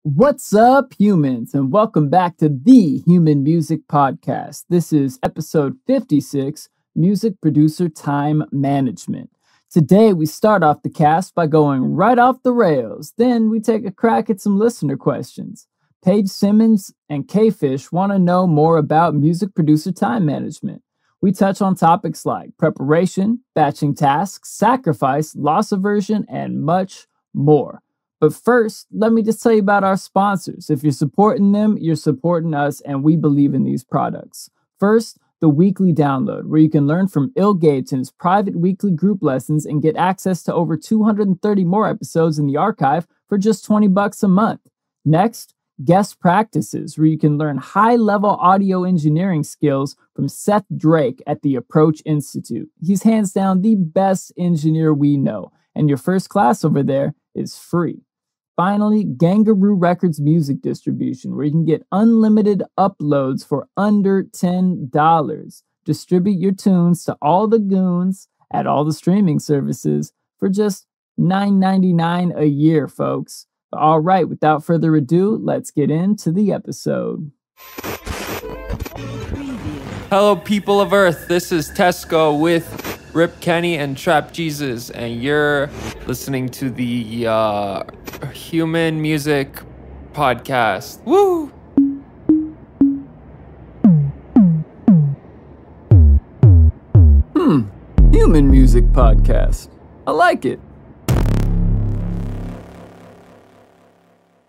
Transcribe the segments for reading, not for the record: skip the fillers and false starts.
What's up, humans, and welcome back to the Human Music Podcast. This is episode 56, Music Producer Time Management. Today, we start off the cast by going right off the rails. Then we take a crack at some listener questions. Paige Simmons and K-Fish want to know more about music producer time management. We touch on topics like preparation, batching tasks, sacrifice, loss aversion, and much more. But first, let me just tell you about our sponsors. If you're supporting them, you're supporting us, and we believe in these products. First, the weekly download, where you can learn from Ill Gates and his private weekly group lessons and get access to over 230 more episodes in the archive for just $20 a month. Next, guest practices, where you can learn high-level audio engineering skills from Seth Drake at the Approach Institute. He's hands down the best engineer we know, and your first class over there is free. Finally, Gvngaroo Records music distribution, where you can get unlimited uploads for under $10. Distribute your tunes to all the goons at all the streaming services for just $9.99 a year, folks. All right, without further ado, let's get into the episode. Hello, people of Earth. This is Tesco with Rip Kenny and Trap Jesus, and you're listening to the Human Music Podcast. Woo! Human Music Podcast. I like it.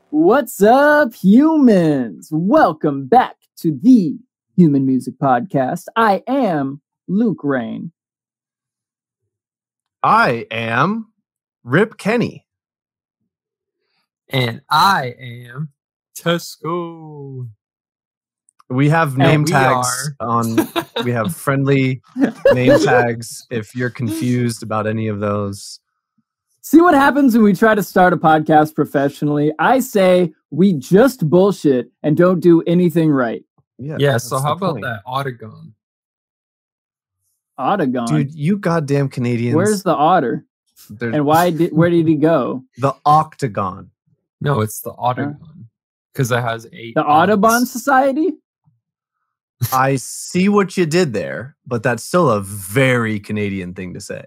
What's up, humans? Welcome back to the Human Music Podcast. I am Luke Rain. I am Rip Kenny. And I am Tesco. We have name tags on. We have friendly name tags if you're confused about any of those. See what happens when we try to start a podcast professionally? I say we just bullshit and don't do anything right. Yeah, so how about that Autogon? Autogon? Dude, you goddamn Canadians. Where's the otter? And where did he go? The octagon. No, it's the Autogon. Because it has 8 The Audubon Society? I see what you did there, but that's still a very Canadian thing to say.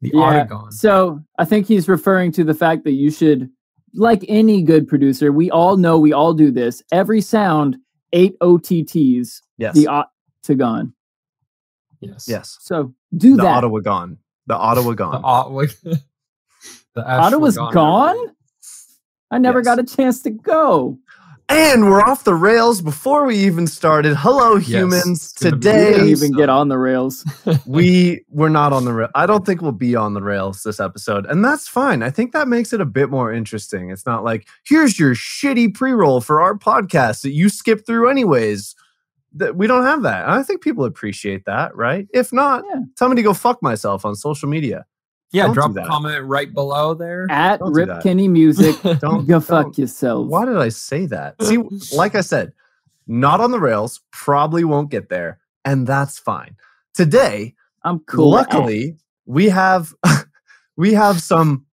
The Autogon. So I think he's referring to the fact that you should, like any good producer, we all know, we all do this. Every sound, 8 OTTs. Yes. The octagon. Yes. So do the that. Ottawagon. The Ottawagon. Ottawa's gone? I never got a chance to go. And we're off the rails before we even started. Hello, humans. Today, we didn't even get on the rails. we're not on the rail. I don't think we'll be on the rails this episode, and that's fine. I think that makes it a bit more interesting. It's not like, here's your shitty pre-roll for our podcast that you skip through anyways. We don't have that. I think people appreciate that, right? If not, tell me to go fuck myself on social media. Yeah, Don't drop a comment right below there. At Rip Kenny Music, go fuck yourself. Why did I say that? See, like I said, not on the rails, probably won't get there, and that's fine. Today, I'm cool. Luckily, we have some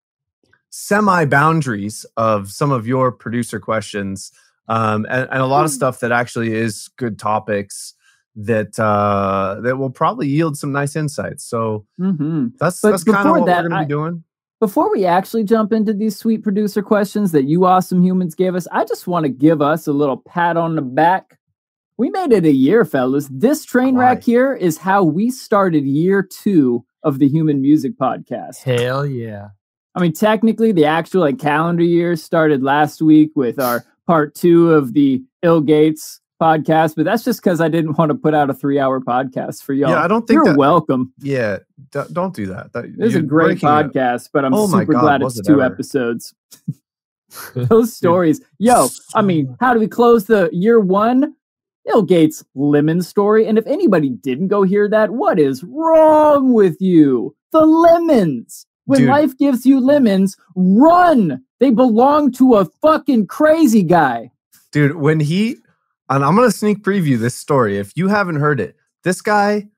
semi-boundaries of some of your producer questions, and a lot of stuff that actually is good topics that will probably yield some nice insights. So that's kind of what we're going to be doing. Before we actually jump into these sweet producer questions that you awesome humans gave us, I just want to give us a little pat on the back. We made it a year, fellas. This train wreck here is how we started year 2 of the Human Music Podcast. Hell yeah. I mean, technically, the actual calendar year started last week with our part 2 of the Ill Gates podcast, but that's just because I didn't want to put out a 3-hour podcast for y'all. Yeah, I don't think you're welcome. Yeah, don't do that. It's a great podcast, but I'm super glad it's 2 episodes. Those stories. Yo, I mean, how do we close the year 1? Ill Gates lemon story. And if anybody didn't go hear that, what is wrong with you? The lemons. When life gives you lemons, run. They belong to a fucking crazy guy. Dude, and I'm going to sneak preview this story. If you haven't heard it, this guy,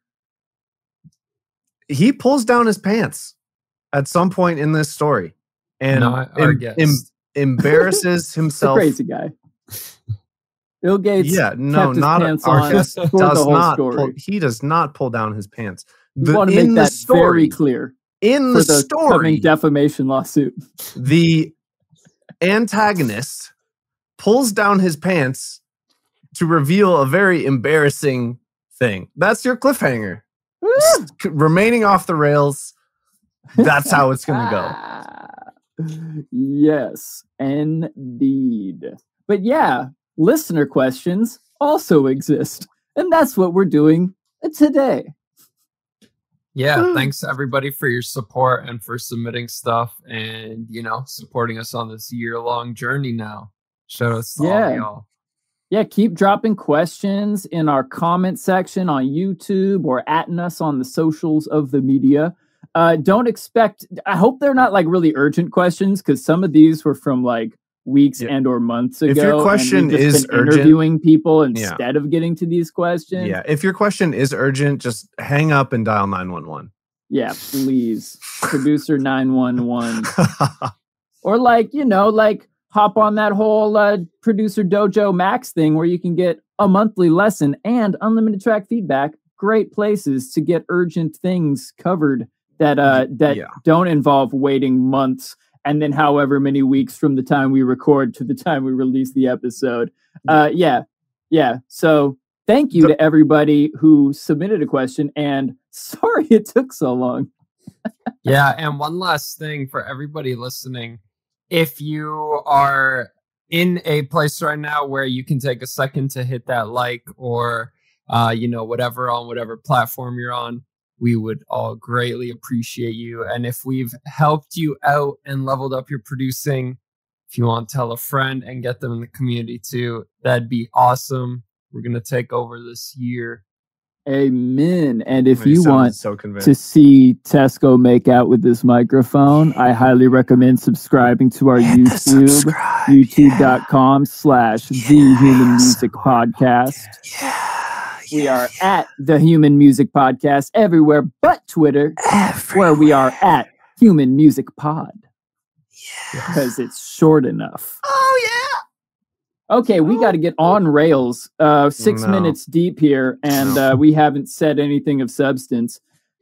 he pulls down his pants at some point in this story. And embarrasses He's a himself. crazy guy. Bill Gates Yeah, no, kept his not pants our on guest for the does whole not story. he does not pull down his pants. We want to make that very clear in for the coming story, defamation lawsuit. the antagonist pulls down his pants to reveal a very embarrassing thing. That's your cliffhanger. Remaining off the rails. That's how it's going to go. Yes, indeed. But yeah, listener questions also exist. And that's what we're doing today. Yeah, thanks everybody for your support and for submitting stuff and, supporting us on this year-long journey now. Shout out to all of y'all. Yeah, keep dropping questions in our comment section on YouTube or @ing us on the socials of the media. Don't expect, I hope they're not like really urgent questions, because some of these were from like weeks and or months ago. If your question is urgent, interviewing people instead of getting to these questions. Yeah, if your question is urgent, just hang up and dial 911. Yeah, please. Producer 911. Or like hop on that whole Producer Dojo Max thing where you can get a monthly lesson and unlimited track feedback. Great places to get urgent things covered that don't involve waiting months and then however many weeks from the time we record to the time we release the episode. Yeah. So thank you to everybody who submitted a question, and sorry it took so long. Yeah, and one last thing for everybody listening. If you are in a place right now where you can take a second to hit that like or, whatever on whatever platform you're on, we would all greatly appreciate you. And if we've helped you out and leveled up your producing, if you want to tell a friend and get them in the community too, that'd be awesome. We're going to take over this year. Amen. And if you want to see Tesco make out with this microphone, I highly recommend subscribing to our YouTube, youtube.com/The Human Music Podcast. We are at The Human Music Podcast everywhere but Twitter, where we are at Human Music Pod. Because it's short enough. Oh, yeah. Okay, we got to get on rails. 6 minutes deep here, and we haven't said anything of substance.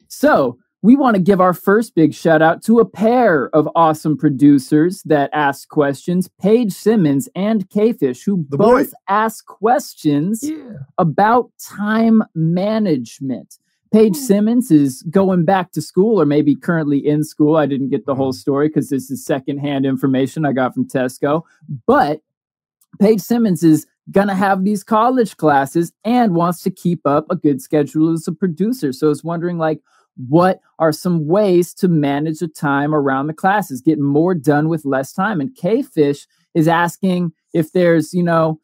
So we want to give our first big shout out to a pair of awesome producers that ask questions, Paige Simmons and K-Fish, who both ask questions about time management. Paige Simmons is going back to school, or maybe currently in school. I didn't get the whole story because this is secondhand information I got from Tesco. But Paige Simmons is going to have these college classes and wants to keep up a good schedule as a producer. So I was wondering, what are some ways to manage the time around the classes, get more done with less time? And K-Fish is asking if there's, do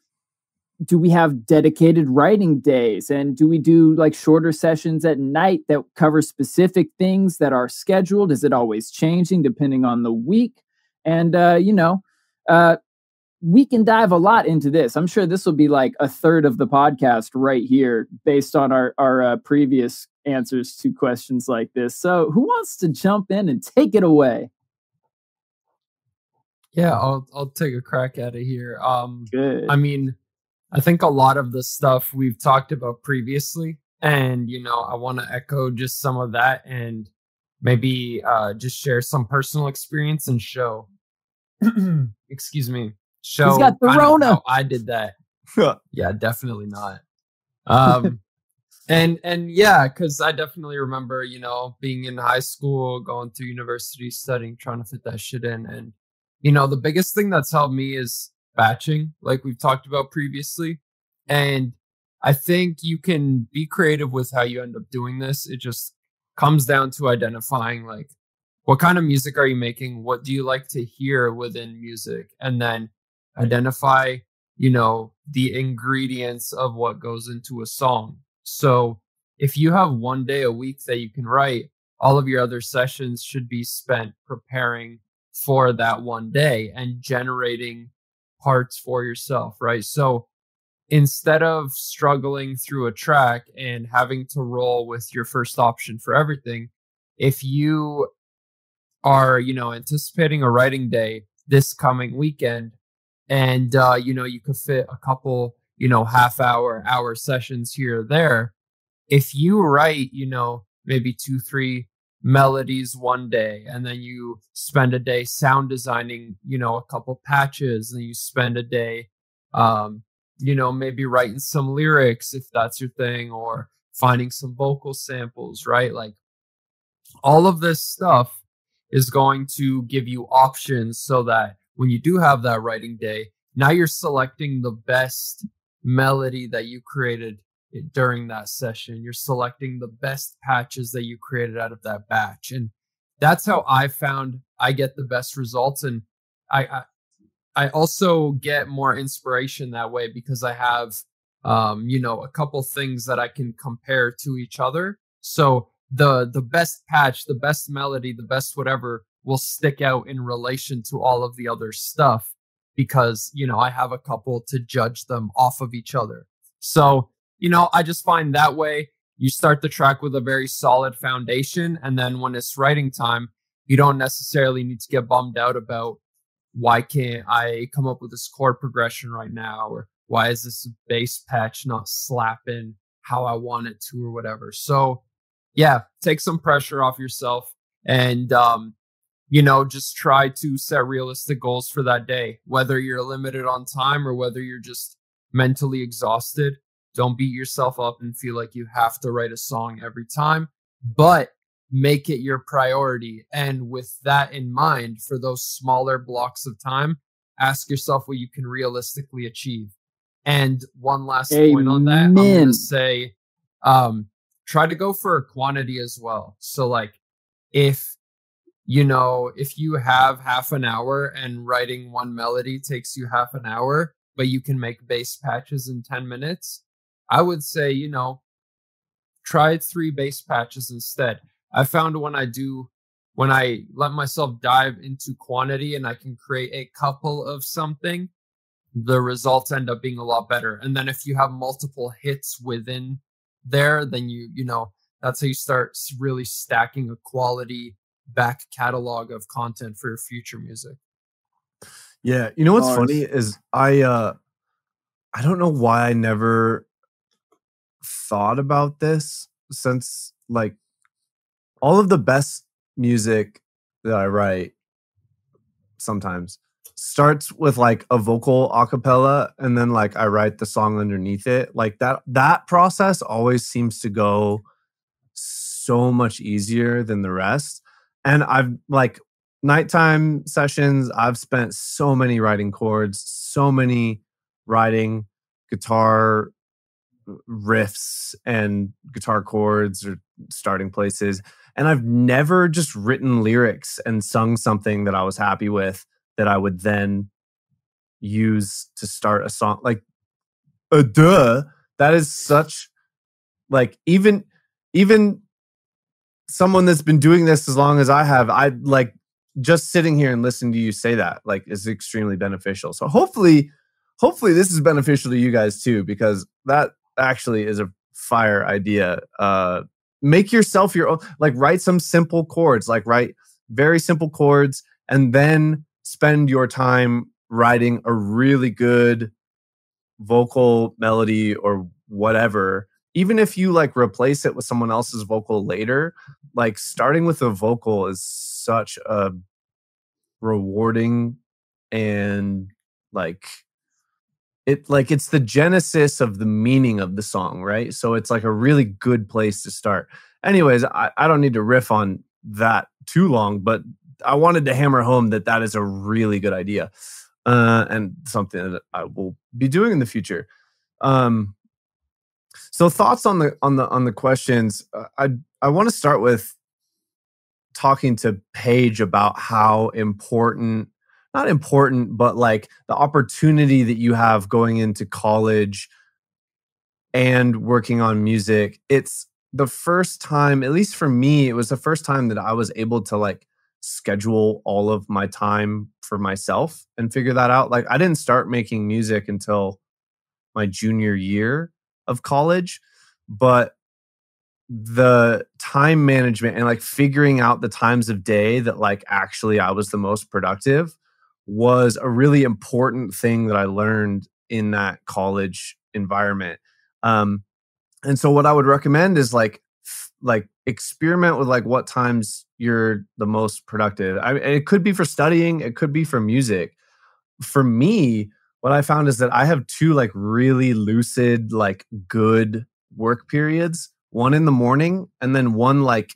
we have dedicated writing days? And do we do shorter sessions at night that cover specific things that are scheduled? Is it always changing depending on the week? And, we can dive a lot into this. I'm sure this will be a third of the podcast right here based on our previous answers to questions like this. So who wants to jump in and take it away? Yeah, I'll take a crack at it here. Good. I mean, I think a lot of the stuff we've talked about previously, and, I want to echo just some of that and maybe just share some personal experience and show, excuse me, show He's got the Rona. How I did that. Yeah, definitely not. And yeah, because I definitely remember, being in high school, going to university, studying, trying to fit that shit in. And, the biggest thing that's helped me is batching, like we've talked about previously. And I think you can be creative with how you end up doing this. It just comes down to identifying what kind of music are you making? What do you like to hear within music? And then identify, the ingredients of what goes into a song. So if you have one day a week that you can write, all of your other sessions should be spent preparing for that one day and generating parts for yourself, right? So instead of struggling through a track and having to roll with your first option for everything, if you are, anticipating a writing day, this coming weekend. And, you could fit a couple, half hour sessions here or there. If you write, maybe 2, 3 melodies one day, and then you spend a day sound designing, a couple patches, and you spend a day, maybe writing some lyrics if that's your thing, or finding some vocal samples, right? Like all of this stuff is going to give you options so that when you do have that writing day, now you're selecting the best melody that you created during that session. You're selecting the best patches that you created out of that batch. And that's how I found I get the best results. And I also get more inspiration that way because I have, a couple things that I can compare to each other. So the best patch, the best melody, the best whatever will stick out in relation to all of the other stuff because, I have a couple to judge them off of each other. So, I just find that way you start the track with a very solid foundation. And then when it's writing time, you don't necessarily need to get bummed out about why can't I come up with this chord progression right now? Or why is this bass patch not slapping how I want it to or whatever? So yeah, take some pressure off yourself and, just try to set realistic goals for that day, whether you're limited on time or whether you're just mentally exhausted. Don't beat yourself up and feel like you have to write a song every time, but make it your priority. And with that in mind, for those smaller blocks of time, ask yourself what you can realistically achieve. And one last point on that, I'm going to say, try to go for a quantity as well. So like if you have half an hour and writing one melody takes you half an hour, but you can make bass patches in 10 minutes, I would say, try 3 bass patches instead. I found when I let myself dive into quantity and I can create a couple of something, the results end up being a lot better. And then if you have multiple hits within there, then that's how you start really stacking a quality back catalog of content for your future music. Yeah. You know what's funny is I don't know why I never thought about this, since like all of the best music that I write sometimes starts with like a vocal a cappella, and then like I write the song underneath it. Like that process always seems to go so much easier than the rest. And I've like nighttime sessions, I've spent so many writing chords, so many writing guitar riffs and guitar chords or starting places. And I've never just written lyrics and sung something that I was happy with that I would then use to start a song. Like, duh. That is such, like, even someone that's been doing this as long as I have, I like just sitting here and listening to you say that, like, is extremely beneficial. So hopefully this is beneficial to you guys too, because that actually is a fire idea. Make yourself your own, like write some simple chords, like write very simple chords, and then spend your time writing a really good vocal melody or whatever. Even if you like replace it with someone else's vocal later, like starting with a vocal is such a rewarding and it's the genesis of the meaning of the song, right? So it's like a really good place to start. Anyways, I don't need to riff on that too long, but I wanted to hammer home that is a really good idea, and something that I will be doing in the future. So thoughts on the questions. I want to start with talking to Paige about how important, not important, but like the opportunity that you have going into college and working on music. It's the first time, at least for me, it was the first time that I was able to like schedule all of my time for myself and figure that out. Like I didn't start making music until my junior year of college, but the time management and like figuring out the times of day that like actually I was the most productive was a really important thing that I learned in that college environment. And so what I would recommend is like experiment with like what times you're the most productive. It could be for studying, it could be for music. For me, what I found is that I have two like really lucid, like good work periods, one in the morning and then one like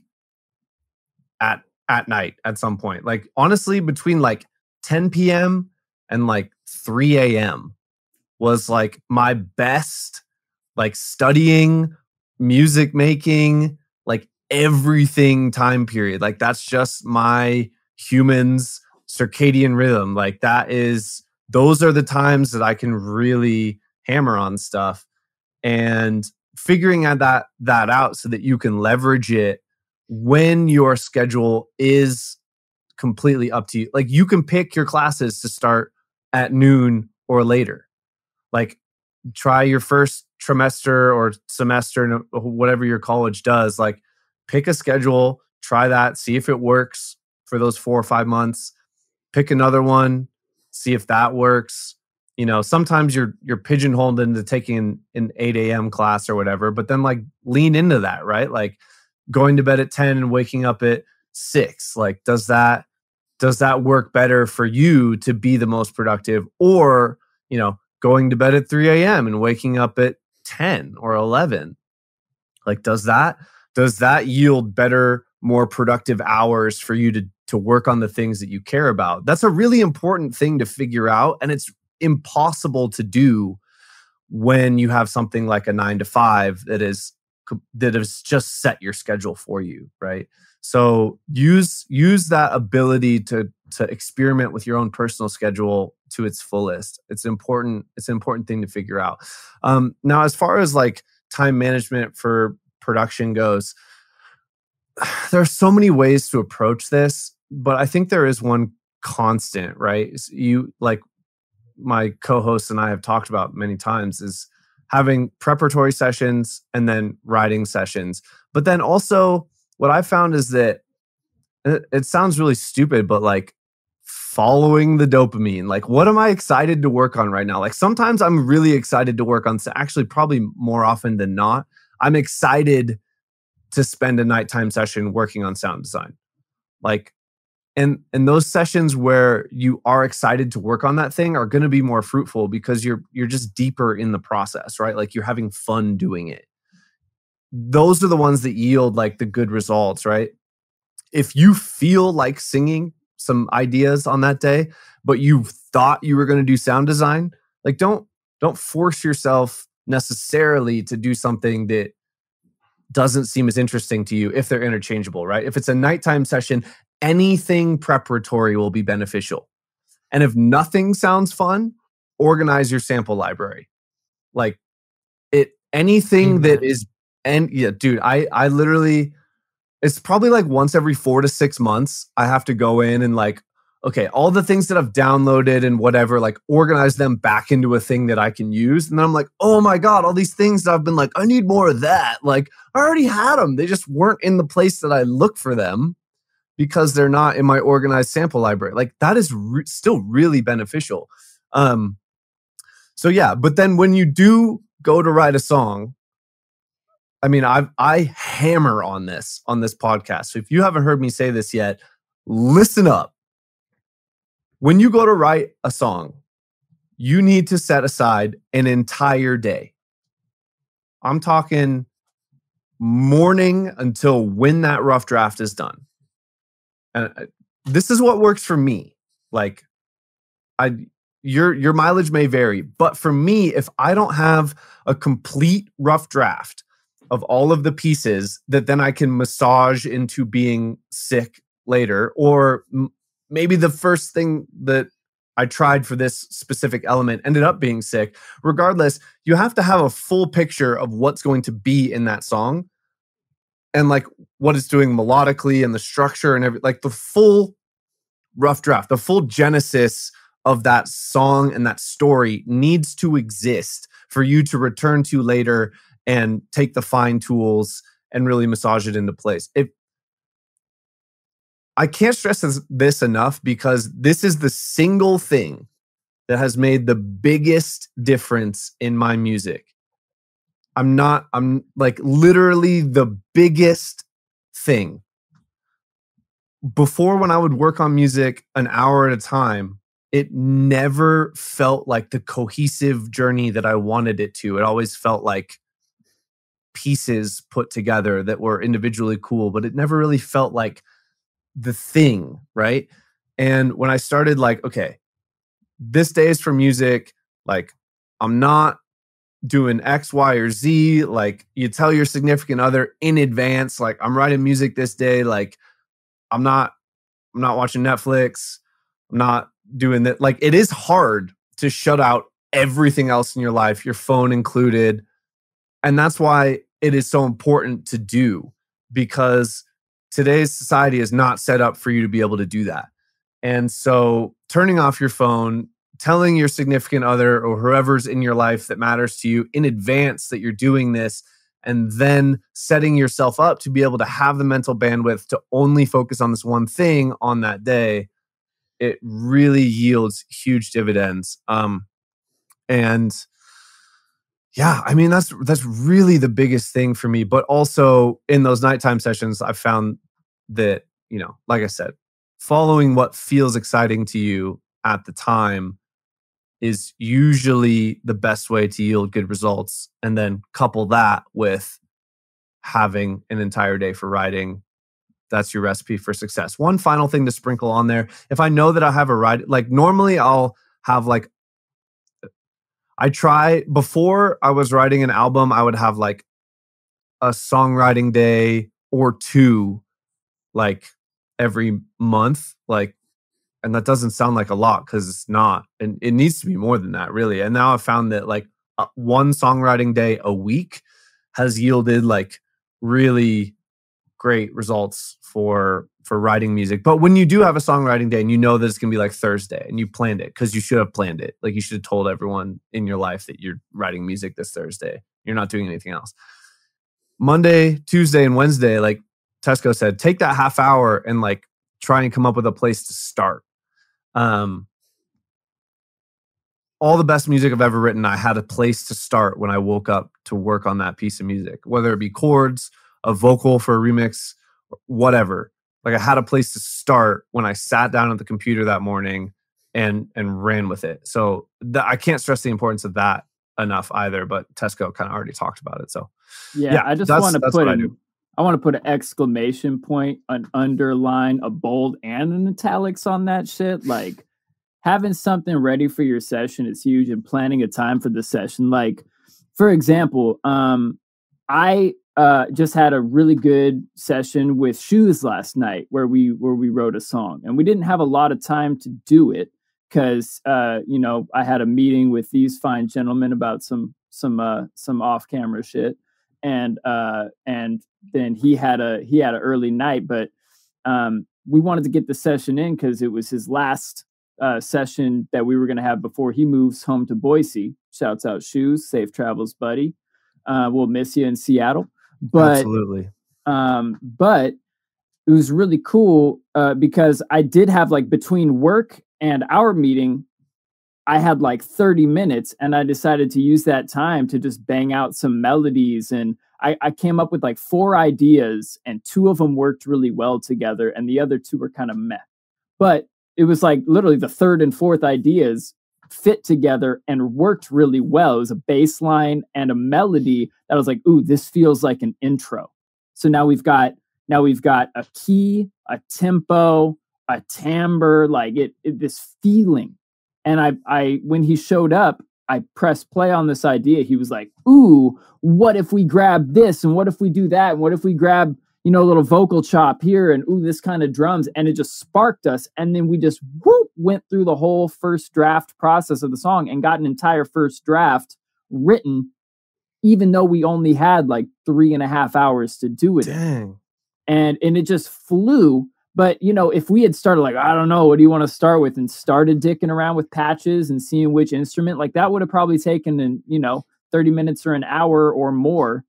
at night at some point. Like honestly, between like 10 p.m. and like 3 a.m. was like my best, like studying, music making, like everything time period. Like that's just my human's circadian rhythm. Like those are the times that I can really hammer on stuff, and figuring out that out so that you can leverage it when your schedule is completely up to you. Like you can pick your classes to start at noon or later. Like try your first trimester or semester, whatever your college does, like pick a schedule, try that, see if it works for those 4 or 5 months, pick another one, see if that works. You know, sometimes you're pigeonholed into taking an 8 a.m. class or whatever, but then like lean into that, right? Like going to bed at 10 and waking up at 6. Like, does that work better for you to be the most productive? Or, you know, going to bed at 3 a.m. and waking up at 10 or 11. Like, does that yield better, more productive hours for you to work on the things that you care about? That's a really important thing to figure out. And it's impossible to do when you have something like a 9 to 5 that has just set your schedule for you, right? So use that ability to experiment with your own personal schedule to its fullest. It's important. It's an important thing to figure out. Now, as far as like time management for production goes, there are so many ways to approach this, but I think there is one constant, right? You, like my co-hosts and I have talked about many times, is having preparatory sessions and then writing sessions. But then also what I found is that it sounds really stupid, but like following the dopamine, like what am I excited to work on right now? Like sometimes I'm really excited to work on, actually probably more often than not, I'm excited to spend a nighttime session working on sound design. Like, and those sessions where you are excited to work on that thing are going to be more fruitful because you're just deeper in the process, right? Like you're having fun doing it. Those are the ones that yield like the good results, right? If you feel like singing some ideas on that day, but you thought you were going to do sound design, like don't force yourself necessarily to do something that doesn't seem as interesting to you if they're interchangeable, right? If it's a nighttime session, anything preparatory will be beneficial. And if nothing sounds fun, organize your sample library. Like anything Amen. that is, and yeah, dude, I literally, it's probably like once every 4 to 6 months, I have to go in and like, okay, all the things that I've downloaded and whatever, like organize them back into a thing that I can use. And then I'm like, oh my God, all these things that I've been like, I need more of that. Like I already had them. They just weren't in the place that I look for them because they're not in my organized sample library. Like that is still really beneficial. So yeah, but then when you do go to write a song, I mean, I hammer on this podcast. So if you haven't heard me say this yet, listen up. When you go to write a song, you need to set aside an entire day. I'm talking morning until when that rough draft is done. And this is what works for me. Like, your mileage may vary, but for me, if I don't have a complete rough draft of all of the pieces that then I can massage into being sick later, or maybe the first thing that I tried for this specific element ended up being sick. Regardless, you have to have a full picture of what's going to be in that song and like what it's doing melodically and the structure and like the full rough draft, the full genesis of that song and that story needs to exist for you to return to later and take the fine tools and really massage it into place. I can't stress this enough, because this is the single thing that has made the biggest difference in my music. I'm like literally the biggest thing. Before, when I would work on music an hour at a time, it never felt like the cohesive journey that I wanted it to. It always felt like pieces put together that were individually cool, but it never really felt like the thing, right? And when I started, like, okay, this day is for music, like, I'm not doing X, Y, or Z. Like, you tell your significant other in advance, like, I'm writing music this day. Like, I'm not watching Netflix. I'm not doing that. Like, it is hard to shut out everything else in your life, your phone included. And that's why it is so important to do, because today's society is not set up for you to be able to do that. And so turning off your phone, telling your significant other or whoever's in your life that matters to you in advance that you're doing this, and then setting yourself up to be able to have the mental bandwidth to only focus on this one thing on that day, it really yields huge dividends. And yeah, I mean, that's really the biggest thing for me. But also in those nighttime sessions, I found that, you know, like I said, following what feels exciting to you at the time is usually the best way to yield good results. And then couple that with having an entire day for writing. That's your recipe for success. One final thing to sprinkle on there. If I know that I have a write, like normally I'll have like, I try, before I was writing an album, I would have like a songwriting day or two, like every month, like, and that doesn't sound like a lot, because it's not, and it needs to be more than that, really. And now I've found that like one songwriting day a week has yielded like really great results for writing music. But when you do have a songwriting day and you know that it's gonna be like Thursday, and you planned it, because you should have planned it, like you should have told everyone in your life that you're writing music this Thursday, you're not doing anything else. Monday, Tuesday, and Wednesday, like Tesco said, take that half hour and like try and come up with a place to start. All the best music I've ever written, I had a place to start when I woke up to work on that piece of music, whether it be chords, a vocal for a remix, whatever. Like, I had a place to start when I sat down at the computer that morning and ran with it. So I can't stress the importance of that enough either, but Tesco kind of already talked about it. So yeah, I just want to put I want to put an exclamation point, an underline, a bold, and an italics on that shit. Like, having something ready for your session is huge, and planning a time for the session. Like, for example, I just had a really good session with Shoes last night where we wrote a song, and we didn't have a lot of time to do it because you know, I had a meeting with these fine gentlemen about some off-camera shit, and then he had an early night, but we wanted to get the session in because it was his last session that we were going to have before he moves home to Boise. Shouts out Shoes, safe travels, buddy. We'll miss you in Seattle. But absolutely. But it was really cool because I did have, like, between work and our meeting, I had like 30 minutes, and I decided to use that time to just bang out some melodies. And I came up with like 4 ideas, and 2 of them worked really well together, and the other 2 were kind of meh. But it was like literally the 3rd and 4th ideas fit together and worked really well. It was a bass line and a melody that I was like, ooh, this feels like an intro. So now we've got a key, a tempo, a timbre, like this feeling. And I when he showed up, I pressed play on this idea. He was like, ooh, what if we grab this? And what if we do that? And what if we grab, you know, a little vocal chop here, and ooh, this kind of drums? And it just sparked us. And then we just went through the whole first draft process of the song and got an entire first draft written, even though we only had like 3.5 hours to do it. Dang. And it just flew. But, you know, if we had started like, I don't know, what do you want to start with? And started dicking around with patches and seeing which instrument, like that would have probably taken, 30 minutes or an hour or more.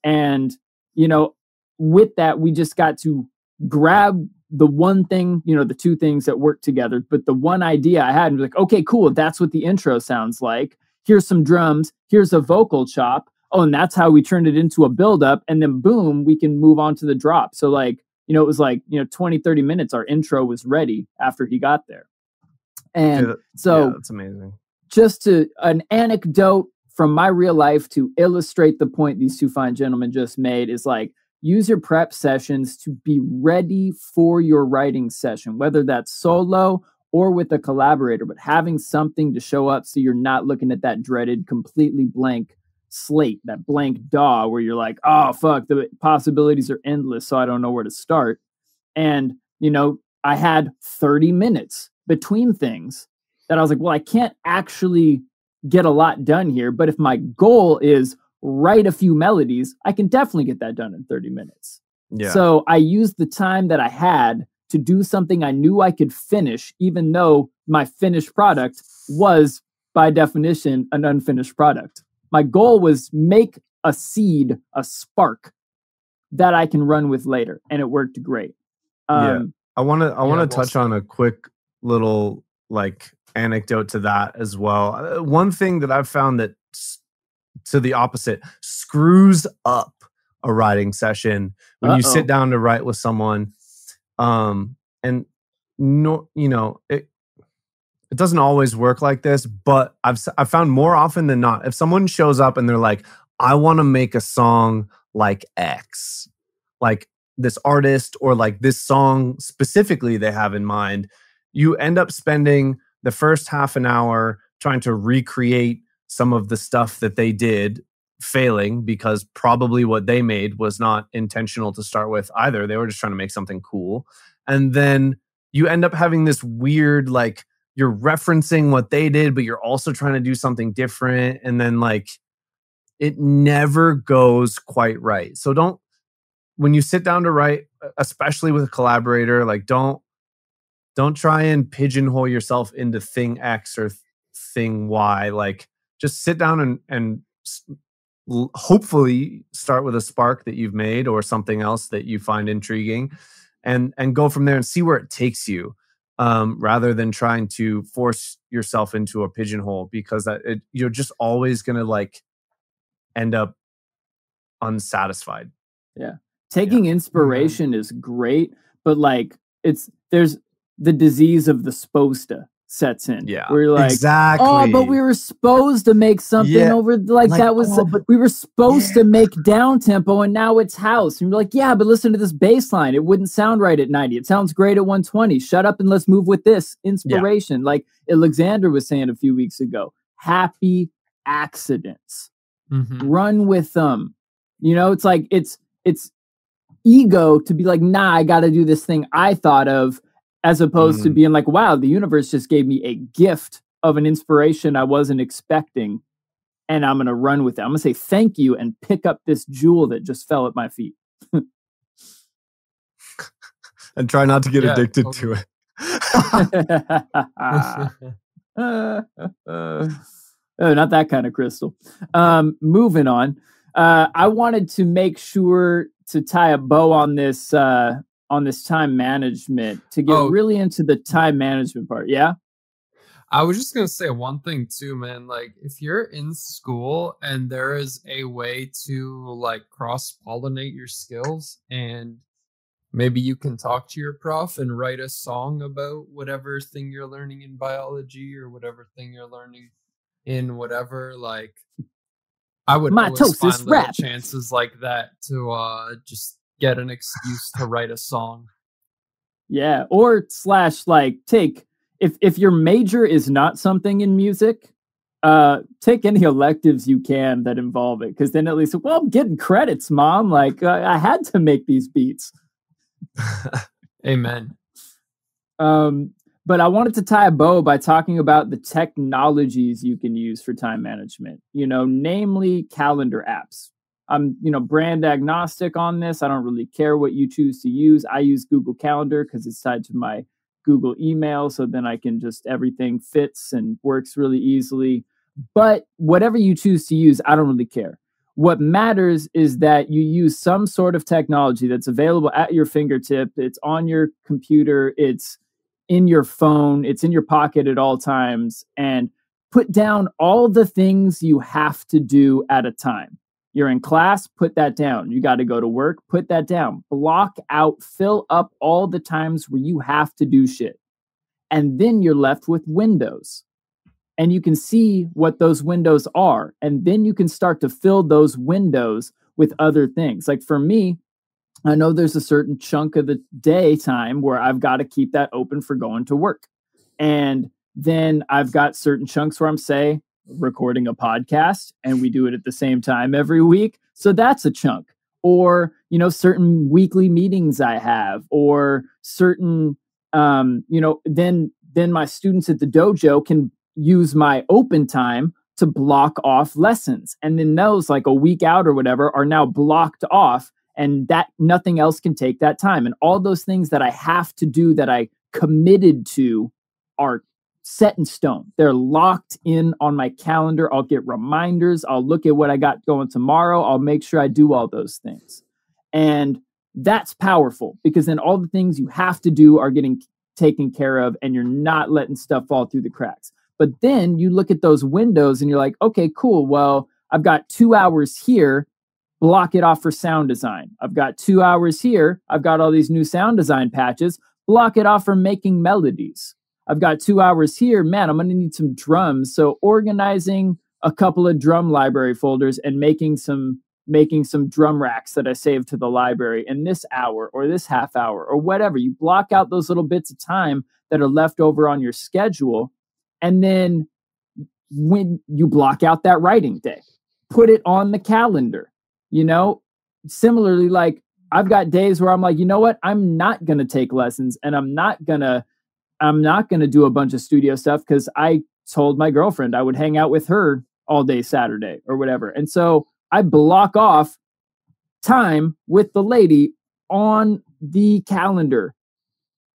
And, you know, with that, we just got to grab the one thing, the two things that work together, but the one idea I had was like, okay, cool. That's what the intro sounds like. Here's some drums. Here's a vocal chop. Oh, and that's how we turned it into a buildup. And then boom, we can move on to the drop. So like, it was like, 20, 30 minutes. Our intro was ready after he got there. And that's amazing. Just an anecdote from my real life to illustrate the point these two fine gentlemen just made is like, use your prep sessions to be ready for your writing session, whether that's solo or with a collaborator, but having something to show up so you're not looking at that dreaded, completely blank slate, that blank DAW where you're like, oh, fuck, the possibilities are endless, so I don't know where to start. And, I had 30 minutes between things that I was like, well, I can't actually get a lot done here, but if my goal is write a few melodies, I can definitely get that done in 30 minutes. Yeah. So I used the time that I had to do something I knew I could finish, even though my finished product was, by definition, an unfinished product. My goal was make a seed, a spark that I can run with later, and it worked great. I want to touch on a quick little anecdote to that as well. One thing that I've found that to the opposite screws up a writing session when you sit down to write with someone, and no, it doesn't always work like this, but I've found more often than not, if someone shows up and they're like, I want to make a song like X, like this artist or like this song specifically they have in mind, you end up spending the first half an hour trying to recreate some of the stuff that they did, failing because probably what they made was not intentional to start with either. They were just trying to make something cool. And then you end up having this weird, you're referencing what they did, but you're also trying to do something different. And then it never goes quite right. So when you sit down to write, especially with a collaborator, don't try and pigeonhole yourself into thing X or thing Y. Just sit down and hopefully start with a spark that you've made or something else that you find intriguing, and go from there and see where it takes you, rather than trying to force yourself into a pigeonhole, because you're just always going to end up unsatisfied. Yeah. Taking inspiration is great, but there's the disease of the supposed to sets in. Yeah. Where you're like, exactly. Oh, but we were supposed to make something over we were supposed to make down tempo and now it's house. And you're like, yeah, but listen to this bass line. It wouldn't sound right at 90. It sounds great at 120. Shut up and let's move with this inspiration. Like Alexander was saying a few weeks ago, happy accidents. Mm-hmm. Run with them. It's ego to be like, nah, I got to do this thing I thought of, as opposed to being like, wow, the universe just gave me a gift of an inspiration I wasn't expecting, and I'm going to run with it. I'm going to say thank you and pick up this jewel that just fell at my feet. And try not to get addicted to it. Not that kind of crystal. Moving on. I wanted to make sure to tie a bow on this time management, to get really into the time management part. Yeah. I was just going to say one thing too, man. If you're in school and there is a way to cross-pollinate your skills, and maybe you can talk to your prof and write a song about whatever thing you're learning in biology or whatever thing you're learning in whatever, I would always find little chances like that to just get an excuse to write a song. Yeah, or take, if your major is not something in music, take any electives you can that involve it, because then at least, well, I'm getting credits, Mom. I had to make these beats. Amen. But I wanted to tie a bow by talking about the technologies you can use for time management, namely calendar apps. I'm, brand agnostic on this. I don't really care what you choose to use. I use Google Calendar because it's tied to my Google email. So then I can everything fits and works really easily. But whatever you choose to use, I don't really care. What matters is that you use some sort of technology that's available at your fingertip. It's on your computer. It's in your phone. It's in your pocket at all times. And put down all the things you have to do at a time. You're in class, put that down. You got to go to work, put that down. Block out, fill up all the times where you have to do shit. And then you're left with windows. And you can see what those windows are. And then you can start to fill those windows with other things. Like for me, I know there's a certain chunk of the daytime where I've got to keep that open for going to work. And then I've got certain chunks where I'm, say, recording a podcast, and we do it at the same time every week. So that's a chunk. Or, you know, certain weekly meetings I have, or certain, then my students at the dojo can use my open time to block off lessons. And then those, like a week out or whatever, are now blocked off, and that nothing else can take that time. And all those things that I have to do that I committed to are set in stone. They're locked in on my calendar. I'll get reminders. I'll look at what I got going tomorrow. I'll make sure I do all those things. And that's powerful, because then all the things you have to do are getting taken care of, and you're not letting stuff fall through the cracks. But then you look at those windows and you're like, okay, cool. Well, I've got 2 hours here. Block it off for sound design. I've got 2 hours here. I've got all these new sound design patches. Block it off for making melodies. I've got 2 hours here. Man, I'm going to need some drums. So organizing a couple of drum library folders and making some drum racks that I saved to the library in this hour or this half hour or whatever. You block out those little bits of time that are left over on your schedule. And then when you block out that writing day, put it on the calendar. You know, similarly, like I've got days where I'm like, you know what? I'm not going to take lessons, and I'm not going to do a bunch of studio stuff, because I told my girlfriend I would hang out with her all day Saturday or whatever. And so I block off time with the lady on the calendar.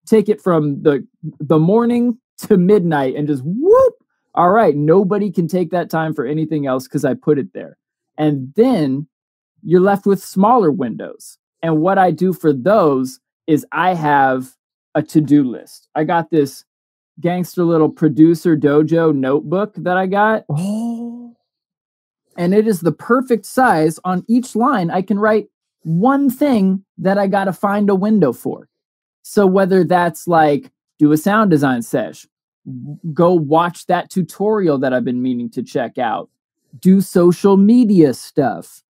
Take it from the morning to midnight and just whoop. All right, nobody can take that time for anything else because I put it there. And then you're left with smaller windows. And what I do for those is I have a to-do list. I got this gangster little producer dojo notebook that I got. Oh. And it is the perfect size. On each line, I can write one thing that I got to find a window for. So whether that's like do a sound design sesh, go watch that tutorial that I've been meaning to check out, do social media stuff.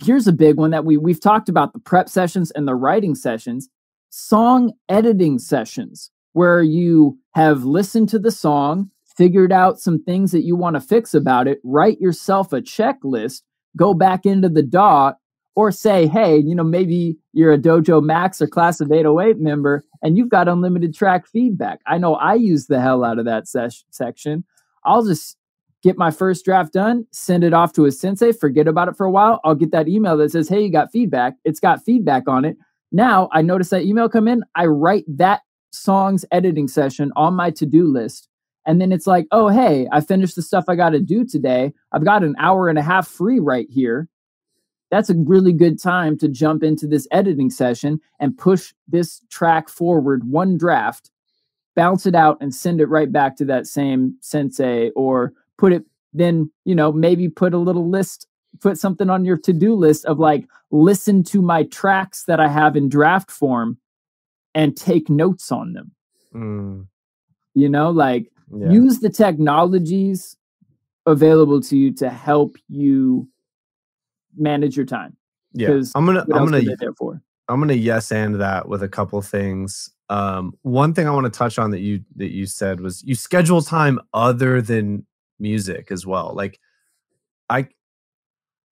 Here's a big one that we've talked about: the prep sessions and the writing sessions, song editing sessions, where you have listened to the song, figured out some things that you want to fix about it, write yourself a checklist, go back into the DAW, or say, hey, maybe you're a Dojo Max or Class of 808 member and you've got unlimited track feedback. I know I use the hell out of that section. I'll just get my first draft done, send it off to a sensei, forget about it for a while. I'll get that email that says, hey, you got feedback. It's got feedback on it. Now I notice that email come in. I write that song's editing session on my to-do list. And then it's like, oh, hey, I finished the stuff I got to do today. I've got an hour and a half free right here. That's a really good time to jump into this editing session and push this track forward one draft, bounce it out and send it right back to that same sensei, or put it, then, maybe put a little list, put something on your to-do list of like, listen to my tracks that I have in draft form and take notes on them. Use the technologies available to you to help you manage your time. Yeah, I'm gonna yes and that with a couple things. One thing I want to touch on that you said was you schedule time other than music as well.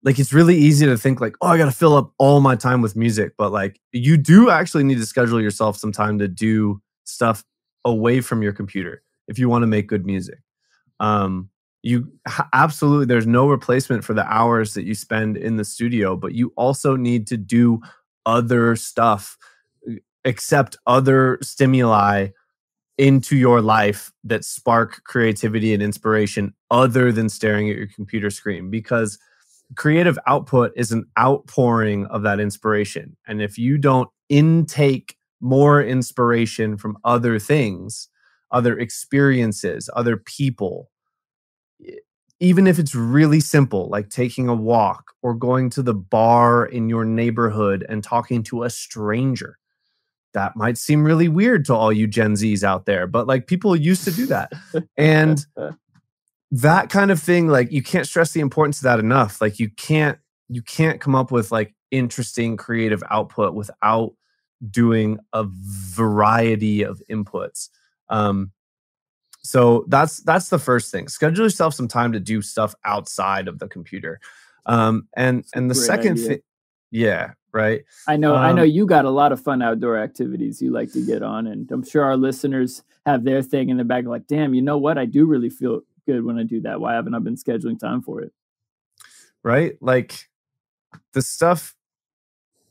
It's really easy to think like, oh, I got to fill up all my time with music, but like you do actually need to schedule yourself some time to do stuff away from your computer if you want to make good music. Absolutely, there's no replacement for the hours that you spend in the studio, but you also need to do other stuff, accept other stimuli into your life that spark creativity and inspiration other than staring at your computer screen, because creative output is an outpouring of that inspiration. And if you don't intake more inspiration from other things, other experiences, other people, even if it's really simple, like taking a walk or going to the bar in your neighborhood and talking to a stranger. That might seem really weird to all you Gen Zs out there, but like people used to do that. And that kind of thing, like you can't stress the importance of that enough. Like you can't come up with like interesting creative output without doing a variety of inputs. So that's the first thing. Schedule yourself some time to do stuff outside of the computer. And the second thing, yeah, right. I know you got a lot of fun outdoor activities you like to get on, and I'm sure our listeners have their thing in the back, like, damn, you know what? I do really feel good when I do that. Why haven't I been scheduling time for it? Right? Like the stuff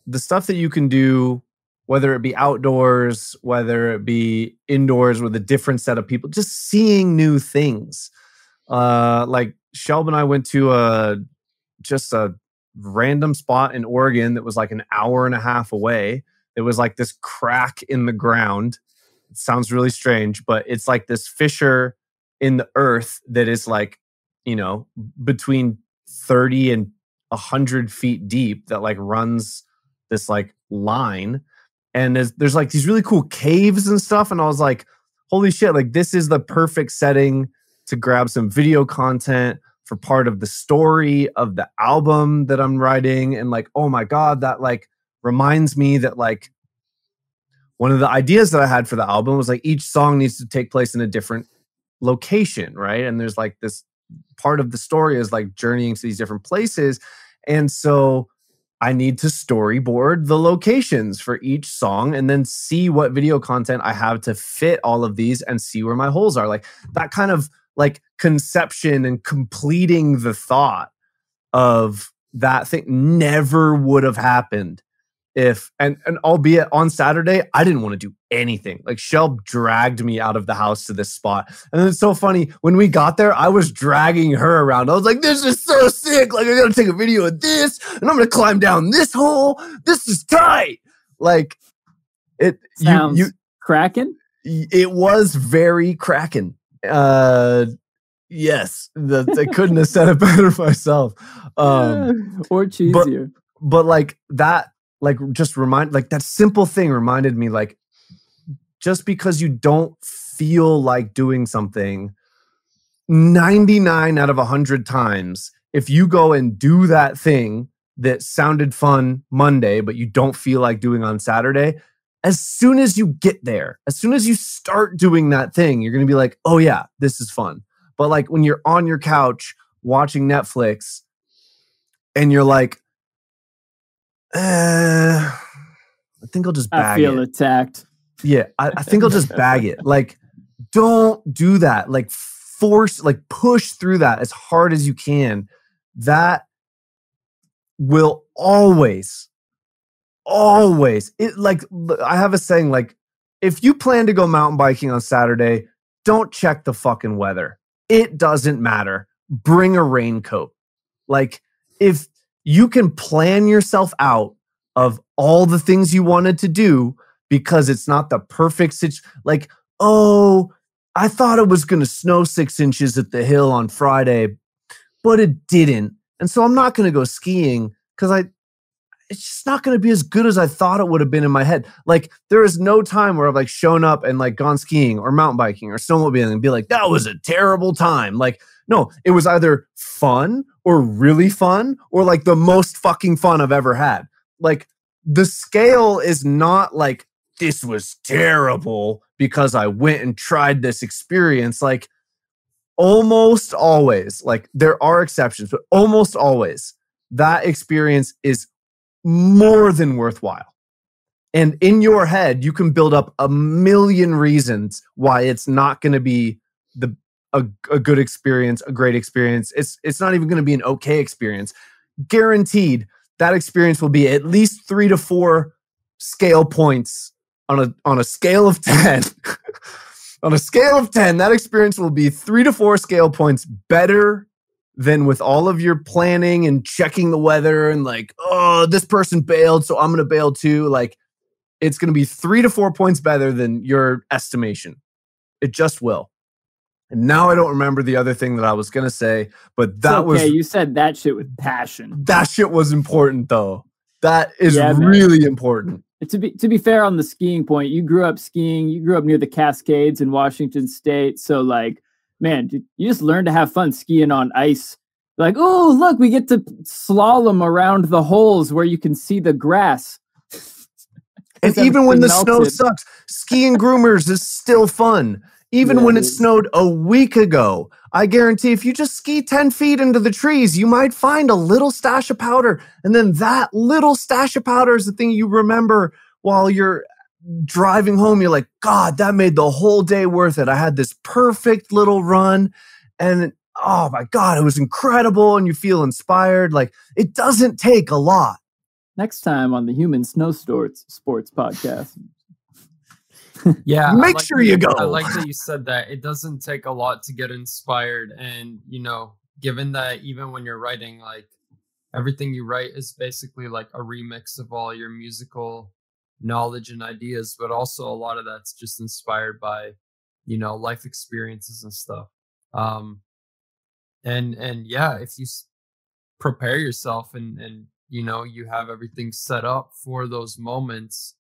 that you can do, whether it be outdoors, whether it be indoors with a different set of people, just seeing new things. Like Shelb and I went to just a random spot in Oregon that was like an hour and a half away. It was like this crack in the ground. It sounds really strange, but it's like this fissure in the earth that is like, you know, between 30 and 100 feet deep, that like runs this like line. And there's like these really cool caves and stuff. And I was like, holy shit, like this is the perfect setting to grab some video content for part of the story of the album that I'm writing. And like, oh my God, that like reminds me that like one of the ideas that I had for the album was like each song needs to take place in a different location, right? And there's like this part of the story is like journeying to these different places. And so I need to storyboard the locations for each song and then see what video content I have to fit all of these and see where my holes are. Like that kind of like conception and completing the thought of that thing never would have happened if, and albeit on Saturday, I didn't want to do anything. Like Shelb dragged me out of the house to this spot. And it's so funny. When we got there, I was dragging her around. I was like, this is so sick. Like I got to take a video of this and I'm going to climb down this hole. This is tight. Like it sounds cracking. It was very cracking. Yes, I couldn't have said it better myself. Or cheesier. But like that, like just like that simple thing reminded me, like just because you don't feel like doing something 99 out of 100 times, if you go and do that thing that sounded fun Monday, but you don't feel like doing on Saturday, as soon as you get there, as soon as you start doing that thing, you're going to be like, oh yeah, this is fun. But like when you're on your couch watching Netflix and you're like, I think I'll just bag it. I feel attacked. Yeah, I think I'll just bag it. Like, don't do that. Like push through that as hard as you can. That will always, it like, I have a saying, like, if you plan to go mountain biking on Saturday, don't check the fucking weather. It doesn't matter. Bring a raincoat. Like, if you can plan yourself out of all the things you wanted to do because it's not the perfect situation. Like, oh, I thought it was going to snow 6 inches at the hill on Friday, but it didn't. And so I'm not going to go skiing because it's just not going to be as good as I thought it would have been in my head. Like, there is no time where I've like shown up and like gone skiing or mountain biking or snowmobiling and be like, that was a terrible time. Like, no, it was either fun or really fun or like the most fucking fun I've ever had. Like, the scale is not like, this was terrible because I went and tried this experience. Like, almost always, like there are exceptions, but almost always that experience is more than worthwhile. And in your head, you can build up a million reasons why it's not going to be a good experience, a great experience. It's not even going to be an okay experience. Guaranteed, that experience will be at least 3 to 4 scale points on a scale of 10 On a scale of 10, that experience will be 3 to 4 scale points better than with all of your planning and checking the weather and like, oh, this person bailed, so I'm going to bail too. Like, it's going to be 3 to 4 points better than your estimation. It just will. And now I don't remember the other thing that I was going to say, but that was... you said that shit with passion. That shit was important, though. That is really important. To be fair on the skiing point, you grew up skiing. You grew up near the Cascades in Washington State. So, like, man, you just learned to have fun skiing on ice. Like, oh, look, we get to slalom around the holes where you can see the grass. And even when the snow sucks, skiing groomers is still fun. Even when it snowed a week ago, I guarantee if you just ski 10 feet into the trees, you might find a little stash of powder. And then that little stash of powder is the thing you remember while you're driving home. You're like, God, that made the whole day worth it. I had this perfect little run and oh my God, it was incredible. And you feel inspired. Like, it doesn't take a lot. Next time on the Human Snow Sports podcast. Yeah, make sure you go. I like that you said that. It doesn't take a lot to get inspired. And, given that even when you're writing, like, everything you write is basically like a remix of all your musical knowledge and ideas, but also a lot of that's just inspired by, life experiences and stuff. And yeah, if you prepare yourself and you have everything set up for those moments.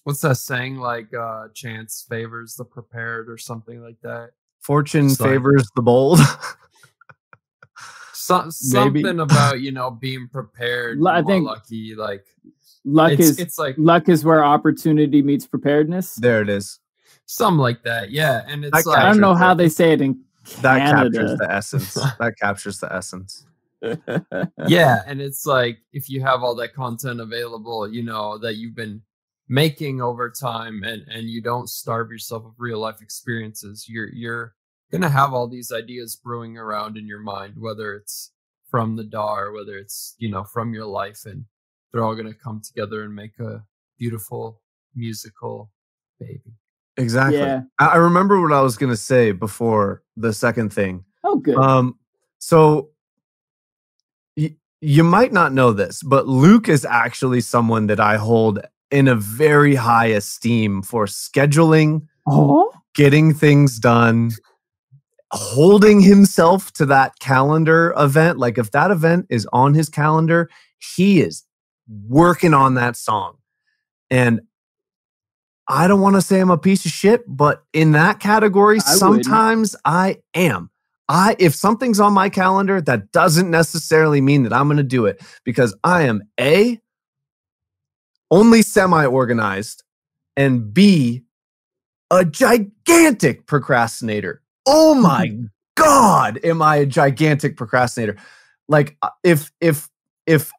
What's that saying? Like, chance favors the prepared or something like that. Fortune favors the bold. Something about, being prepared. I think lucky. Like, luck is where opportunity meets preparedness. There it is. Something like that. Yeah. And it's I don't know how they say it in Canada. That captures the essence. That captures the essence. Yeah. And it's like, if you have all that content available, that you've been making over time and you don't starve yourself of real life experiences, you're gonna have all these ideas brewing around in your mind, whether it's from the DAW or whether it's from your life, and they're all gonna come together and make a beautiful musical baby. Exactly. Yeah. I remember what I was gonna say before the second thing. Oh, good. So you might not know this, but Luke is actually someone that I hold in a very high esteem for scheduling, getting things done, holding himself to that calendar event. Like, if that event is on his calendar, he is working on that song. And I don't want to say I'm a piece of shit, but in that category, sometimes I am. If something's on my calendar, that doesn't necessarily mean that I'm going to do it, because I am only semi-organized, and B, a gigantic procrastinator. Oh my God, am I a gigantic procrastinator? Like, if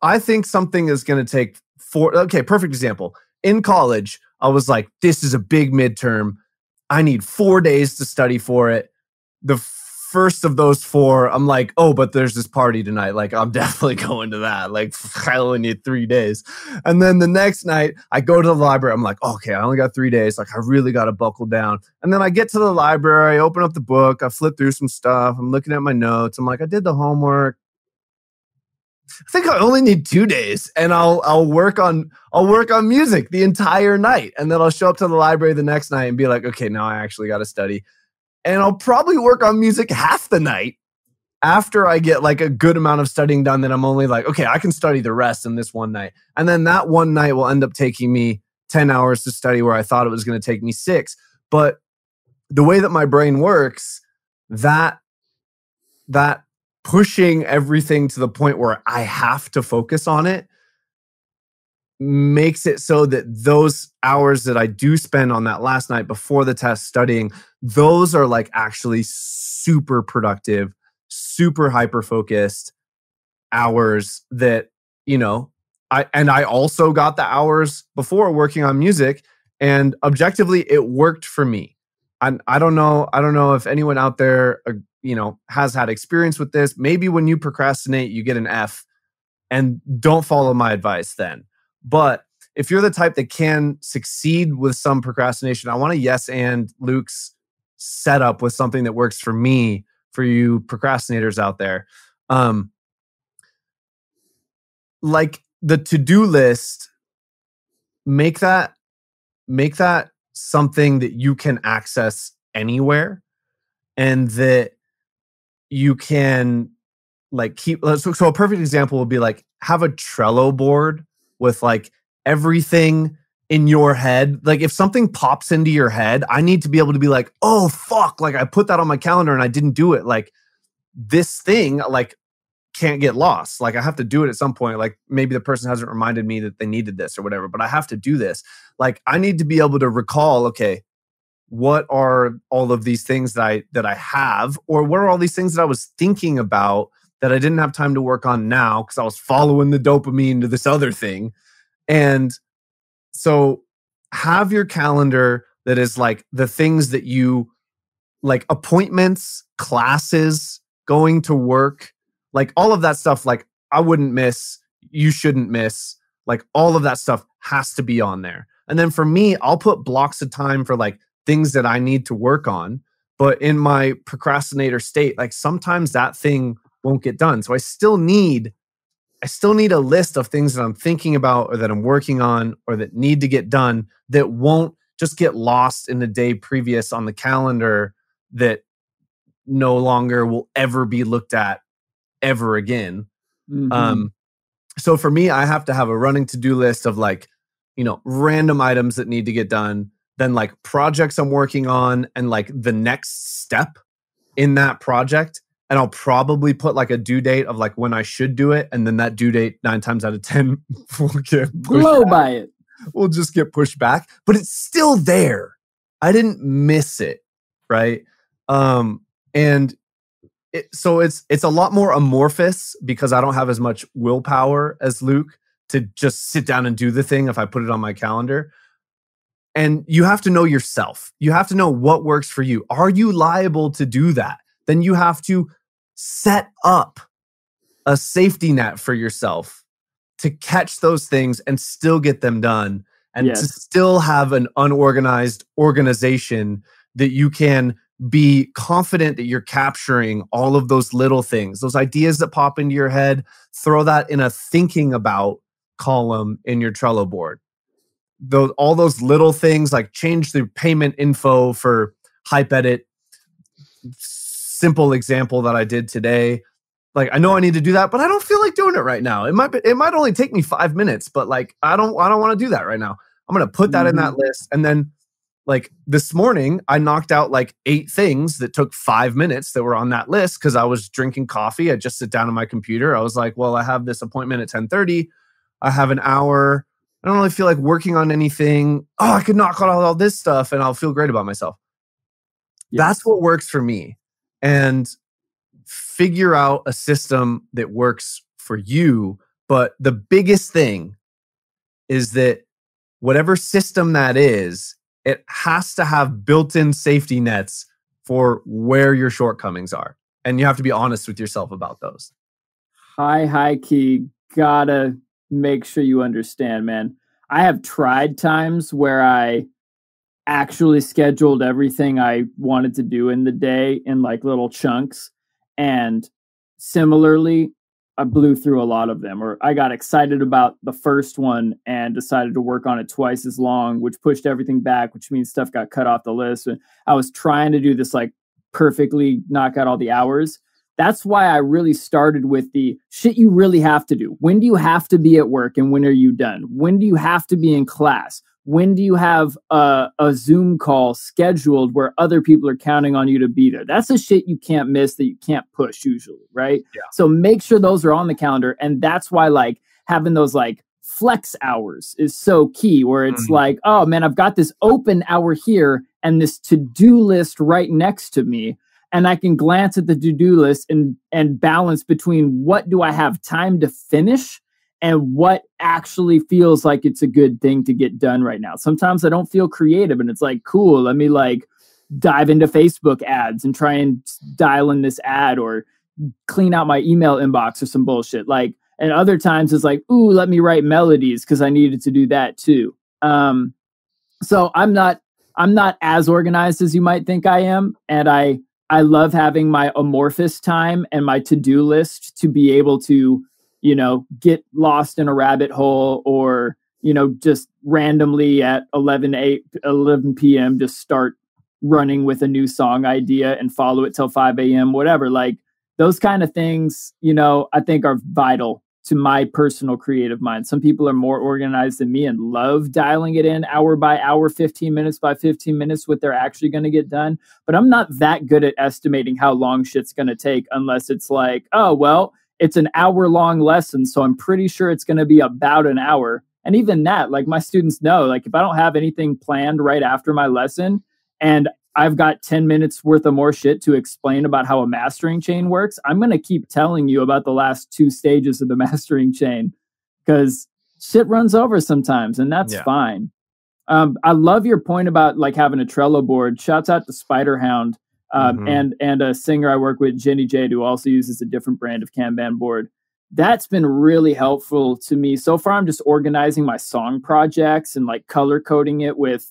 I think something is going to take perfect example. In college, I was like, this is a big midterm. I need 4 days to study for it. The first of those 4, I'm like, oh, but there's this party tonight. Like, I'm definitely going to that. Like, I only need 3 days. And then the next night, I go to the library. I'm like, okay, I only got 3 days. Like, I really got to buckle down. And then I get to the library. I open up the book. I flip through some stuff. I'm looking at my notes. I'm like, I did the homework. I think I only need 2 days, and I'll work on music the entire night. And then I'll show up to the library the next night and be like, okay, now I actually got to study. And I'll probably work on music half the night after I get like a good amount of studying done, that I'm only like, okay, I can study the rest in this one night. And then that one night will end up taking me 10 hours to study where I thought it was going to take me 6. But the way that my brain works, that pushing everything to the point where I have to focus on it makes it so that those hours that I do spend on that last night before the test studying, those are like actually super productive, super hyper-focused hours that, I also got the hours before working on music, and objectively it worked for me. I don't know if anyone out there, has had experience with this. Maybe when you procrastinate, you get an F, and don't follow my advice then. But if you're the type that can succeed with some procrastination, I want to yes and Luke's setup with something that works for me, for you procrastinators out there. Like the to-do list, make that something that you can access anywhere, and that you can like keep. So a perfect example would be like have a Trello board with like everything in your head. Like if something pops into your head, I need to be able to be like, oh fuck, like I put that on my calendar and I didn't do it. Like this thing like can't get lost. Like I have to do it at some point. Like maybe the person hasn't reminded me that they needed this or whatever, but I have to do this. Like I need to be able to recall, okay, what are all of these things that I have, or what are all these things that I was thinking about that I didn't have time to work on now because I was following the dopamine to this other thing. And so have your calendar that is like the things that you like, appointments, classes, going to work, like all of that stuff, like I wouldn't miss, you shouldn't miss, like all of that stuff has to be on there. And then for me, I'll put blocks of time for like things that I need to work on. But in my procrastinator state, like sometimes that thing won't get done. So I still need a list of things that I'm thinking about or that I'm working on or that need to get done that won't just get lost in the day previous on the calendar that no longer will ever be looked at ever again. So for me, I have to have a running to-do list of like, you know, random items that need to get done, then like projects I'm working on and like the next step in that project. And I'll probably put like a due date of like when I should do it. And then that due date 9 times out of 10 will get blow by it. We'll just get pushed back, but it's still there. I didn't miss it. Right. And so it's a lot more amorphous because I don't have as much willpower as Luke to just sit down and do the thing if I put it on my calendar. And you have to know yourself. You have to know what works for you. Are you liable to do that? Then you have to set up a safety net for yourself to catch those things and still get them done, and to still have an unorganized organization that you can be confident that you're capturing all of those little things, those ideas that pop into your head. Throw that in a thinking about column in your Trello board. All those little things, like change the payment info for Hype Edit. Simple example that I did today. Like I know I need to do that, but I don't feel like doing it right now. It might only take me 5 minutes, but like I don't want to do that right now. I'm going to put that in that list. And then like this morning, I knocked out like 8 things that took 5 minutes that were on that list because I was drinking coffee. I just sit down on my computer. I was like, well, I have this appointment at 10:30. I have an hour. I don't really feel like working on anything. Oh, I could knock out all this stuff and I'll feel great about myself. Yes. That's what works for me. And figure out a system that works for you. But the biggest thing is that whatever system that is, it has to have built-in safety nets for where your shortcomings are. And you have to be honest with yourself about those. High key. Gotta make sure you understand, man. I have tried times where I actually scheduled everything I wanted to do in the day in like little chunks. And similarly, I blew through a lot of them, or I got excited about the first one and decided to work on it twice as long, which pushed everything back, which means stuff got cut off the list. And I was trying to do this like perfectly knock out all the hours. That's why I really started with the shit you really have to do. When do you have to be at work and when are you done? When do you have to be in class? When do you have a Zoom call scheduled where other people are counting on you to be there? That's the shit you can't miss, that you can't push usually, right? Yeah. So make sure those are on the calendar. And that's why like having those like flex hours is so key, where it's like, oh man, I've got this open hour here and this to-do list right next to me. And I can glance at the to-do list and balance between what do I have time to finish and what actually feels like it's a good thing to get done right now. Sometimes I don't feel creative and it's like, cool, let me like dive into Facebook ads and try and dial in this ad or clean out my email inbox or some bullshit. Like, And other times it's like, ooh, let me write melodies because I needed to do that too. So I'm not as organized as you might think I am. And I love having my amorphous time and my to-do list to be able to, you know, get lost in a rabbit hole, or, you know, just randomly at 11 p.m. just start running with a new song idea and follow it till 5 a.m., whatever. Like those kind of things, you know, I think are vital to my personal creative mind. Some people are more organized than me and love dialing it in hour by hour, 15 minutes by 15 minutes, what they're actually going to get done. But I'm not that good at estimating how long shit's going to take unless it's like, oh, well, it's an hour-long lesson, so I'm pretty sure it's going to be about an hour. And even that, like my students know, like if I don't have anything planned right after my lesson and I've got 10 minutes worth of more shit to explain about how a mastering chain works, I'm going to keep telling you about the last 2 stages of the mastering chain because shit runs over sometimes, and that's fine. I love your point about like having a Trello board. Shouts out to Spiderhound and a singer I work with, Jenny Jade, who also uses a different brand of Kanban board. That's been really helpful to me. So far, I'm just organizing my song projects and like color coding it with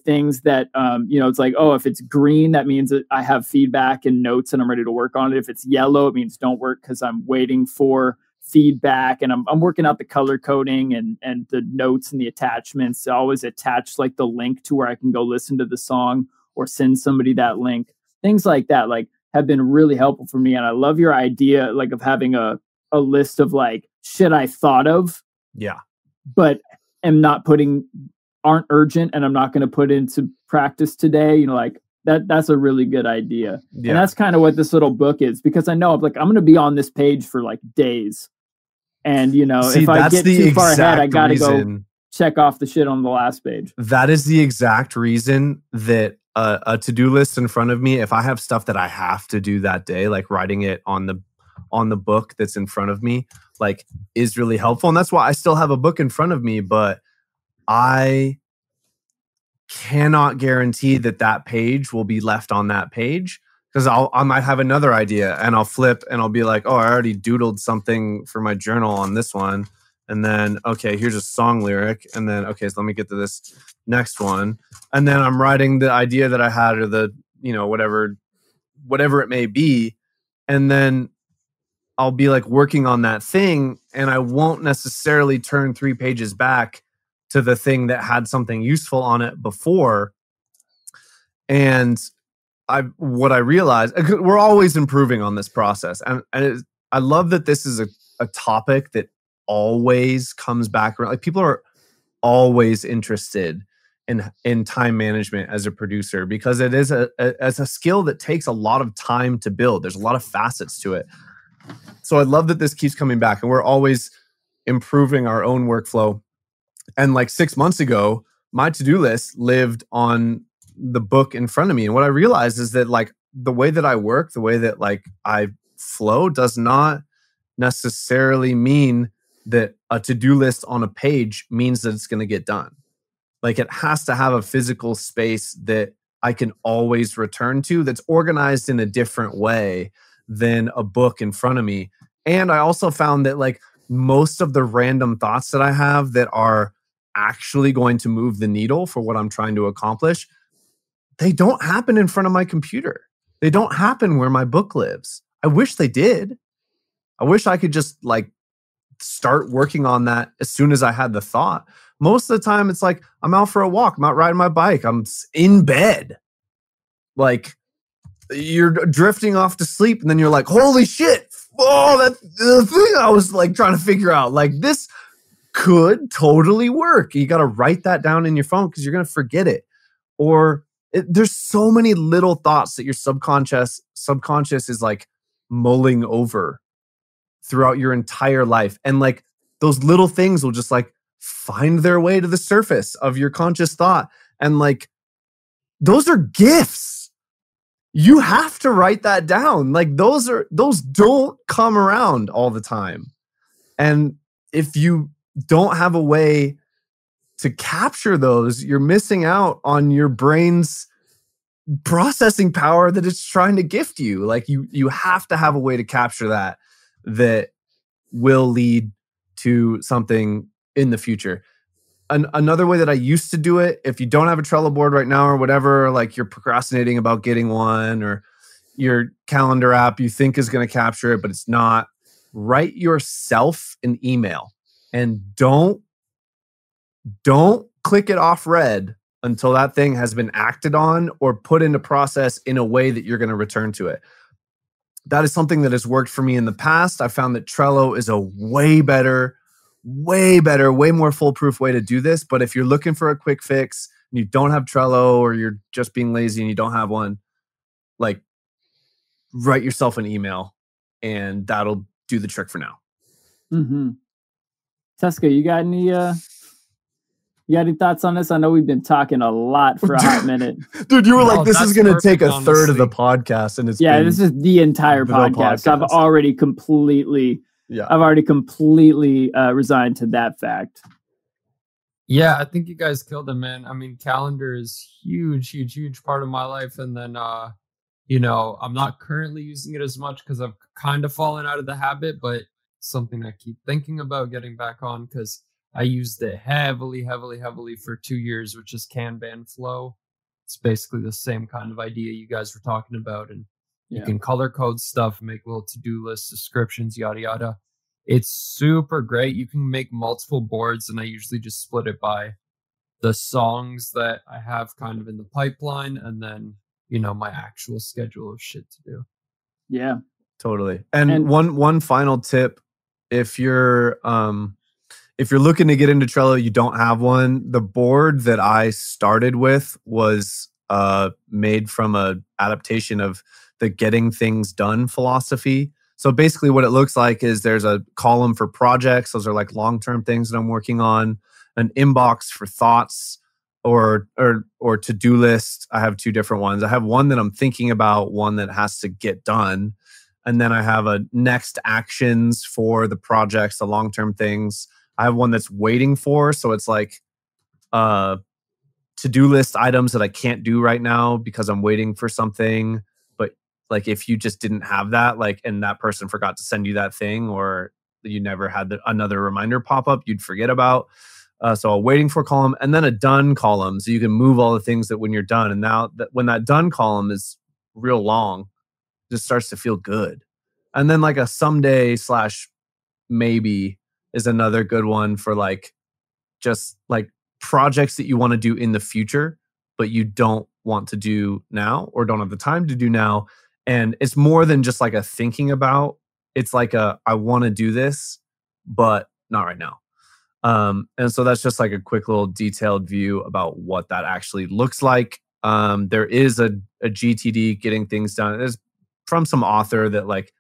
things that, you know, it's like, oh, if it's green, that means that I have feedback and notes and I'm ready to work on it. If it's yellow, it means don't work because I'm waiting for feedback, and I'm working out the color coding and the notes and the attachments. I always attach like the link to where I can go listen to the song or send somebody that link. Things like that, like, have been really helpful for me. And I love your idea, like, of having a list of like shit I thought of, but aren't urgent and I'm not going to put into practice today. You know, like that's a really good idea. And that's kind of what this little book is, because I know like I'm going to be on this page for like days. And, you know, if I get too far ahead, I got to go check off the shit on the last page. That is the exact reason that a to-do list in front of me, if I have stuff that I have to do that day, like writing it on the book that's in front of me, like, is really helpful. And that's why I still have a book in front of me, but I cannot guarantee that page will be left on that page, because I might have another idea and I'll flip and I'll be like, oh, I already doodled something for my journal on this one. And then, okay, here's a song lyric. And then, okay, so let me get to this next one. And then I'm writing the idea that I had, or the, you know, whatever it may be. And then I'll be like working on that thing, and I won't necessarily turn 3 pages back to the thing that had something useful on it before. And what I realized, we're always improving on this process. And I love that this is a topic that always comes back around. Like, people are always interested in time management as a producer, because it is a skill that takes a lot of time to build. There's a lot of facets to it. So I love that this keeps coming back, and we're always improving our own workflow. And like 6 months ago, my to-do list lived on the book in front of me. And what I realized is that, like, the way that I work, the way that like I flow, does not necessarily mean that a to-do list on a page means that it's going to get done. Like, it has to have a physical space that I can always return to, that's organized in a different way than a book in front of me. And I also found that, like, most of the random thoughts that I have that are actually going to move the needle for what I'm trying to accomplish, they don't happen in front of my computer. They don't happen where my book lives. I wish they did. I wish I could just like start working on that as soon as I had the thought. Most of the time it's like, I'm out for a walk, I'm out riding my bike, I'm in bed. Like, you're drifting off to sleep, and then you're like, holy shit, oh, that's the thing I was like trying to figure out. Like, this could totally work. You got to write that down in your phone, because you're going to forget it. Or there's so many little thoughts that your subconscious is like mulling over throughout your entire life. And like, those little things will just like find their way to the surface of your conscious thought. And like, those are gifts. You have to write that down. Like, those don't come around all the time. And if you don't have a way to capture those, you're missing out on your brain's processing power that it's trying to gift you. Like, you have to have a way to capture that will lead to something in the future. Another way that I used to do it, if you don't have a Trello board right now or whatever, like you're procrastinating about getting one, or your calendar app you think is going to capture it, but it's not, write yourself an email and don't click it off read until that thing has been acted on or put into process in a way that you're going to return to it. That is something that has worked for me in the past. I found that Trello is a way better, way more foolproof way to do this. But if you're looking for a quick fix and you don't have Trello, or you're just being lazy and you don't have one, like, write yourself an email and that'll do the trick for now. Mm-hmm. Tesco, you got any thoughts on this? I know we've been talking a lot for a hot minute. Dude, you were like, this is going to take a honestly. third of the podcast. And it's this is the entire podcast. So I've already completely resigned to that fact. Yeah, I think you guys killed it, man. I mean, calendar is huge part of my life. And then, I'm not currently using it as much because I've kind of fallen out of the habit, but something I keep thinking about getting back on, because I used it heavily for 2 years, which is Kanban Flow. It's basically the same kind of idea you guys were talking about. And you can color code stuff, make little to-do lists, descriptions, yada, yada. It's super great. You can make multiple boards, and I usually just split it by the songs that I have kind of in the pipeline, and then, my actual schedule of shit to do. Yeah. Totally. And one final tip, if you're looking to get into Trello, you don't have one. The board that I started with was made from an adaptation of the Getting Things Done philosophy. So basically what it looks like is there's a column for projects. Those are like long-term things that I'm working on. An inbox for thoughts or to-do list. I have two different ones. I have one that I'm thinking about, one that has to get done. And then I have a next actions for the projects, the long-term things. I have one that's waiting for. So it's like to-do list items that I can't do right now because I'm waiting for something. But like, if you just didn't have that, like, and that person forgot to send you that thing, or you never had another reminder pop up, you'd forget about. So a waiting for column, and then a done column. So you can move all the things that when you're done. And now when that done column is real long, it just starts to feel good. And then like a someday / maybe is another good one for like, just like projects that you want to do in the future, but you don't want to do now or don't have the time to do now. And it's more than just like a thinking about. It's like I want to do this, but not right now. And so that's just like a quick little detailed view about what that actually looks like. There is a GTD, Getting Things Done. It's from some author that like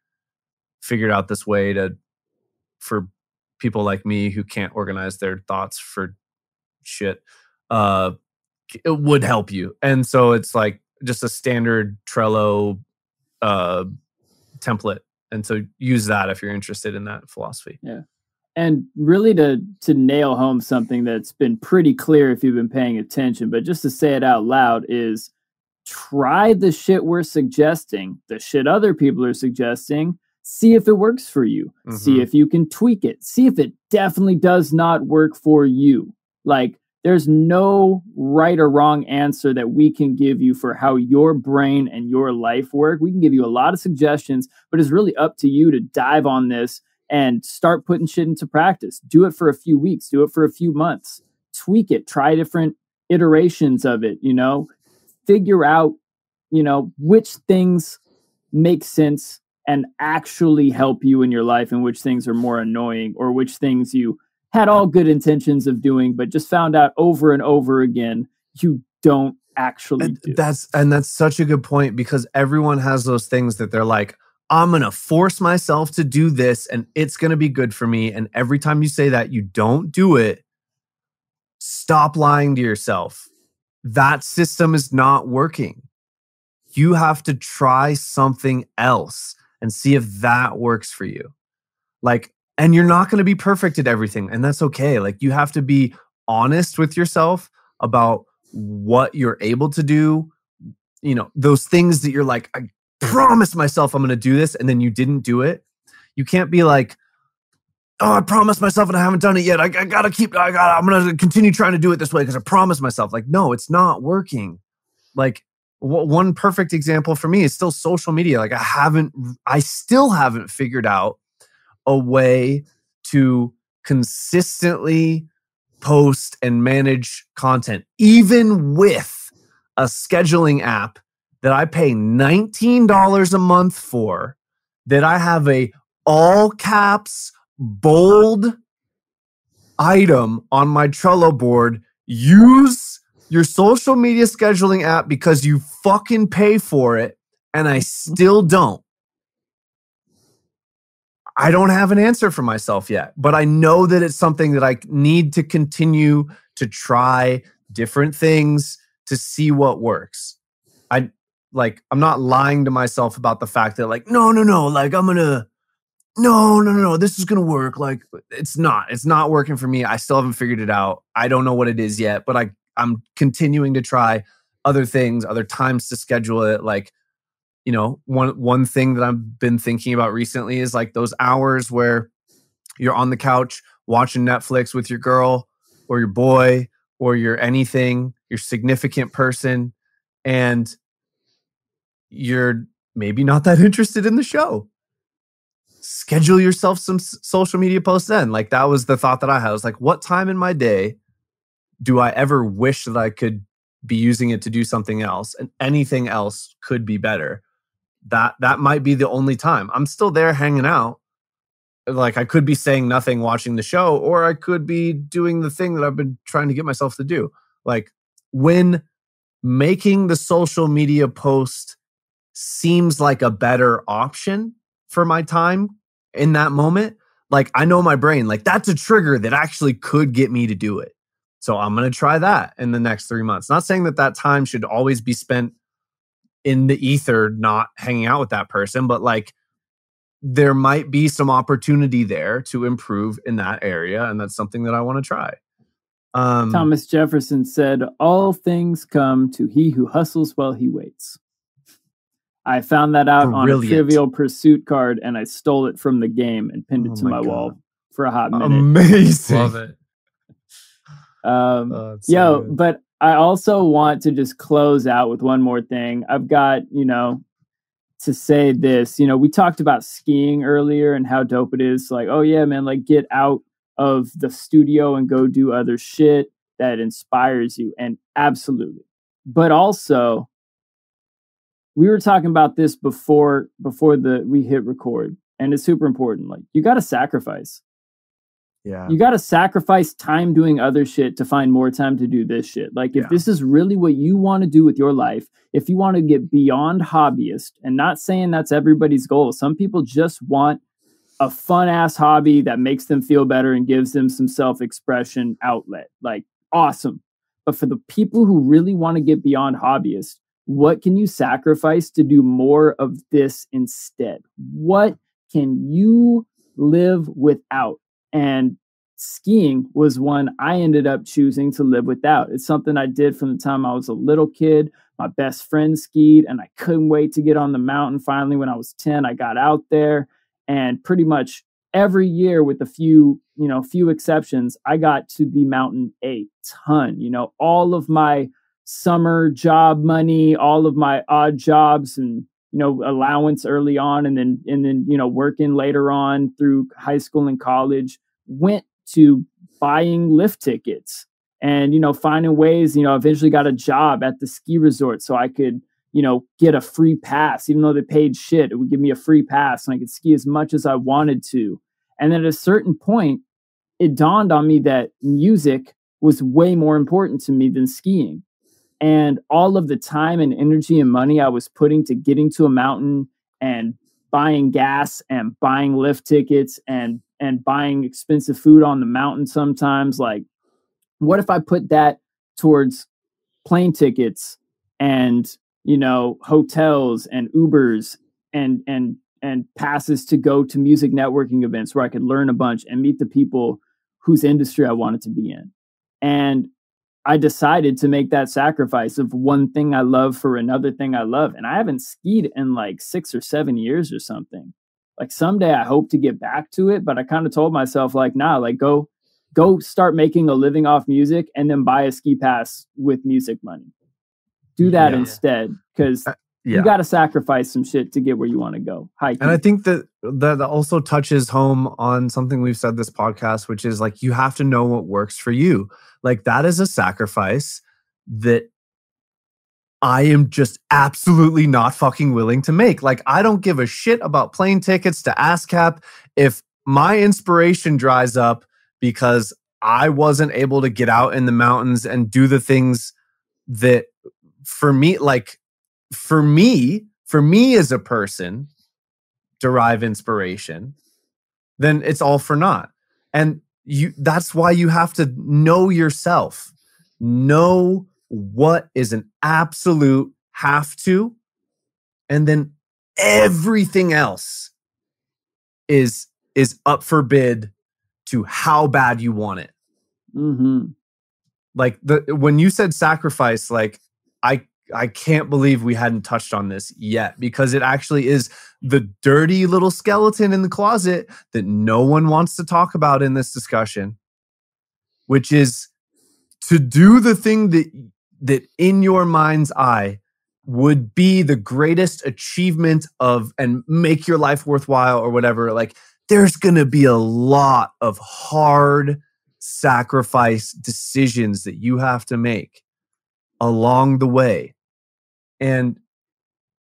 figured out this way for people like me who can't organize their thoughts for shit. It would help you. And so it's like just a standard Trello template. And so use that if you're interested in that philosophy. Yeah. And really to nail home something that's been pretty clear if you've been paying attention, but just to say it out loud, is try the shit we're suggesting, the shit other people are suggesting, see if it works for you, see if you can tweak it, see if it definitely does not work for you. Like, there's no right or wrong answer that we can give you for how your brain and your life work. We can give you a lot of suggestions, but it's really up to you to dive on this and start putting shit into practice. Do it for a few weeks, do it for a few months, tweak it, try different iterations of it, figure out, which things make sense and actually help you in your life, and which things are more annoying, or which things you had all good intentions of doing, but just found out over and over again you don't actually do. That's such a good point, because everyone has those things that they're like, I'm going to force myself to do this and it's going to be good for me. And every time you say that, you don't do it. Stop lying to yourself. That system is not working. You have to try something else and see if that works for you. Like, and you're not going to be perfect at everything, and that's okay. Like, you have to be honest with yourself about what you're able to do. Those things that you're like, I promised myself I'm going to do this, and then you didn't do it. You can't be like, oh, I promised myself and I haven't done it yet. I'm going to continue trying to do it this way because I promised myself. Like, no, it's not working. Like, one perfect example for me is still social media. Like, I still haven't figured out a way to consistently post and manage content, even with a scheduling app that I pay $19 a month for, that I have a all caps bold item on my Trello board. Use your social media scheduling app because you fucking pay for it, and I still don't. I don't have an answer for myself yet, but I know that it's something that I need to continue to try different things to see what works. I'm not lying to myself about the fact that like, no, like no, this is going to work. Like, it's not working for me. I still haven't figured it out. I don't know what it is yet, but I'm continuing to try other things, other times to schedule it. Like, you know, one thing that I've been thinking about recently is like those hours where you're on the couch watching Netflix with your girl or your boy or your significant person, and you're maybe not that interested in the show. Schedule yourself some social media posts then. Like, that was the thought that I had. I was like, what time in my day do I ever wish that I could be using it to do something else, and anything else could be better? That might be the only time. I'm still there hanging out. Like, I could be saying nothing watching the show, or I could be doing the thing that I've been trying to get myself to do. Like, when making the social media post seems like a better option for my time in that moment, like, I know my brain, like, that's a trigger that actually could get me to do it. So I'm going to try that in the next 3 months. Not saying that time should always be spent in the ether, not hanging out with that person, but like, there might be some opportunity there to improve in that area. And that's something that I want to try. Thomas Jefferson said, all things come to he who hustles while he waits. I found that out on a Trivial Pursuit card, and I stole it from the game and pinned it to my wall for a hot minute. Amazing. Love it. But I also want to just close out with one more thing. I've got, to say this, we talked about skiing earlier and how dope it is. Like, oh yeah, man, like, get out of the studio and go do other shit that inspires you. And absolutely. But also, we were talking about this before we hit record, and it's super important. Like, you got to sacrifice. Yeah. You got to sacrifice time doing other shit to find more time to do this shit. Like, if this is really what you want to do with your life, if you want to get beyond hobbyist, and not saying that's everybody's goal. Some people just want a fun ass hobby that makes them feel better and gives them some self-expression outlet. Like, awesome. But for the people who really want to get beyond hobbyist, what can you sacrifice to do more of this instead? What can you live without? And skiing was one I ended up choosing to live without. It's something I did from the time I was a little kid. My best friend skied, and I couldn't wait to get on the mountain. Finally, when I was 10, I got out there, and pretty much every year, with a few exceptions, I got to the mountain a ton. All of my summer job money, all of my odd jobs and allowance early on, and then working later on through high school and college, went to buying lift tickets and finding ways. Eventually got a job at the ski resort so I could get a free pass. Even though they paid shit, it would give me a free pass and I could ski as much as I wanted to. And then at a certain point, it dawned on me that music was way more important to me than skiing. And all of the time and energy and money I was putting to getting to a mountain and buying gas and buying lift tickets and buying expensive food on the mountain sometimes, like, what if I put that towards plane tickets and, hotels and Ubers and passes to go to music networking events where I could learn a bunch and meet the people whose industry I wanted to be in. And I decided to make that sacrifice of one thing I love for another thing I love. And I haven't skied in like 6 or 7 years or something. like someday I hope to get back to it, but I kind of told myself like, nah, like go start making a living off music and then buy a ski pass with music money. Do that instead, because you got to sacrifice some shit to get where you want to go. Hiking. And I think that also touches home on something we've said this podcast, which is like, you have to know what works for you. Like, that is a sacrifice that I am just absolutely not fucking willing to make. Like, I don't give a shit about plane tickets to ASCAP if my inspiration dries up because I wasn't able to get out in the mountains and do the things that for me as a person derive inspiration, then it's all for naught. And that's why you have to know yourself. Know what is an absolute have to, and then everything else is up for bid to how bad you want it. Mm-hmm. Like when you said sacrifice, like I can't believe we hadn't touched on this yet, because it actually is the dirty little skeleton in the closet that no one wants to talk about in this discussion, which is to do the thing that in your mind's eye would be the greatest achievement and make your life worthwhile or whatever. Like, there's going to be a lot of hard sacrifice decisions that you have to make along the way. And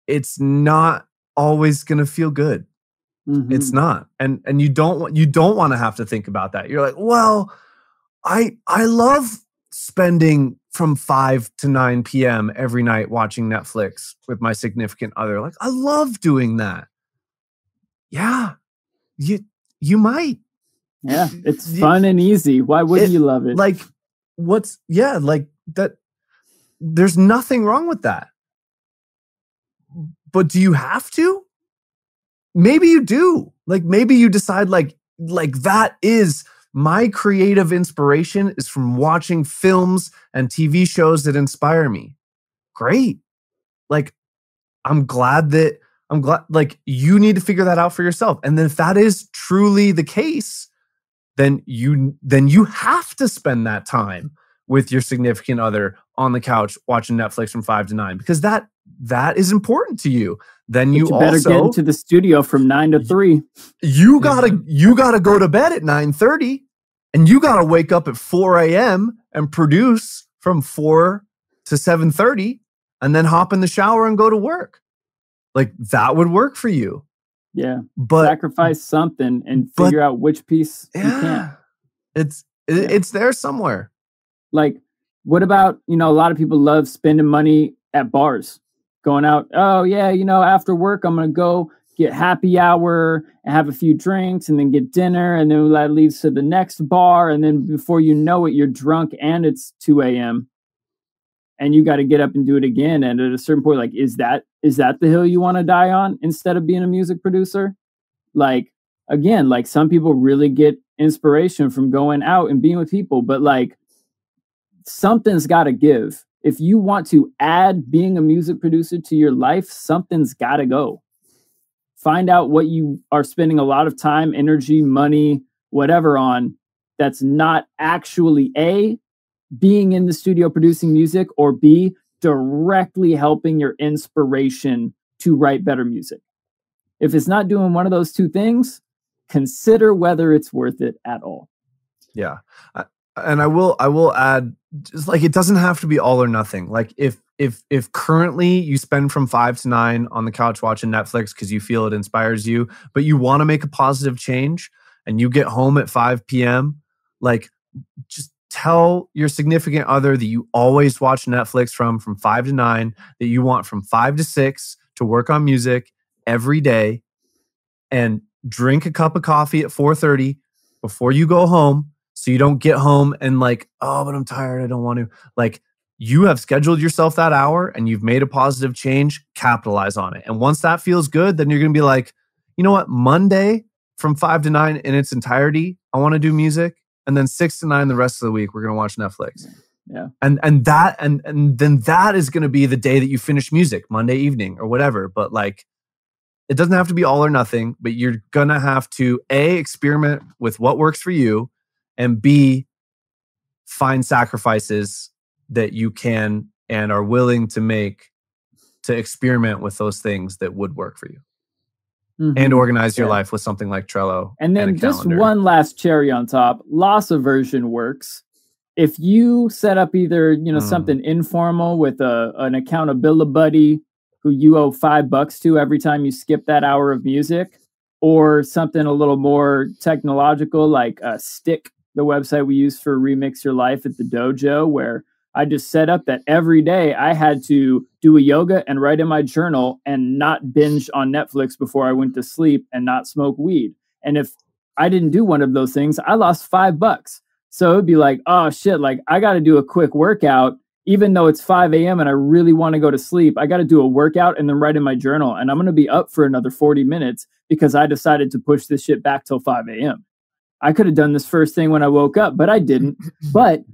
it's not always going to feel good. Mm-hmm. It's not. And you don't want to have to think about that. You're like, well, I love spending from 5 to 9 p.m. every night watching Netflix with my significant other. Like, I love doing that. Yeah, you might. Yeah, it's fun and easy. Why wouldn't you love it? Like, like that. There's nothing wrong with that. But do you have to? Maybe you do. Like, maybe you decide like that is my creative inspiration is from watching films and TV shows that inspire me. Great. Like, I'm glad like you need to figure that out for yourself. And then if that is truly the case, then you have to spend that time with your significant other on the couch watching Netflix from 5 to 9, because that is important to you. Then you better get into the studio from 9 to 3. You gotta go to bed at 9:30, and you gotta wake up at 4 a.m. and produce from 4 to 7:30, and then hop in the shower and go to work. Like, that would work for you. Yeah, but sacrifice something and figure out which piece you can't. It's there somewhere. Like, what about, a lot of people love spending money at bars, going out. Oh yeah, after work, I'm going to go get happy hour and have a few drinks and then get dinner. And then that leads to the next bar. And then before you know it, you're drunk and it's 2 a.m. and you got to get up and do it again. And at a certain point, like, is that the hill you want to die on instead of being a music producer? Like, again, like, some people really get inspiration from going out and being with people, but like, something's got to give. If you want to add being a music producer to your life, something's got to go. Find out what you are spending a lot of time, energy, money, whatever on that's not actually A, being in the studio producing music, or B, directly helping your inspiration to write better music. If it's not doing one of those two things, consider whether it's worth it at all. Yeah. And I will add, just like, it doesn't have to be all or nothing. Like, if currently you spend from 5 to 9 on the couch watching Netflix because you feel it inspires you, but you want to make a positive change and you get home at 5 p.m., like, just tell your significant other that you always watch Netflix from 5 to 9, that you want from 5 to 6 to work on music every day, and drink a cup of coffee at 4:30 before you go home. So you don't get home and like, oh, but I'm tired, I don't want to. Like, you have scheduled yourself that hour and you've made a positive change. Capitalize on it. And once that feels good, then you're going to be like, you know what? Monday from 5 to 9 in its entirety, I want to do music. And then 6 to 9 the rest of the week, we're going to watch Netflix. Yeah. And then that is going to be the day that you finish music, Monday evening or whatever. But like, it doesn't have to be all or nothing, but you're going to have to A, experiment with what works for you, and B, find sacrifices that you can and are willing to make to experiment with those things that would work for you. And organize your life with something like Trello. And then just calendar. one last cherry on top, loss aversion works. If you set up either, something informal with an accountability buddy who you owe $5 to every time you skip that hour of music, or something a little more technological like Stick, the website we use for Remix Your Life at the dojo, where I just set up that every day I had to do a yoga and write in my journal and not binge on Netflix before I went to sleep and not smoke weed. And if I didn't do one of those things, I lost $5. So it'd be like, oh shit, like I got to do a quick workout, even though it's 5 a.m. and I really want to go to sleep. I got to do a workout and then write in my journal. And I'm going to be up for another 40 minutes because I decided to push this shit back till 5 a.m. I could have done this first thing when I woke up, but I didn't. But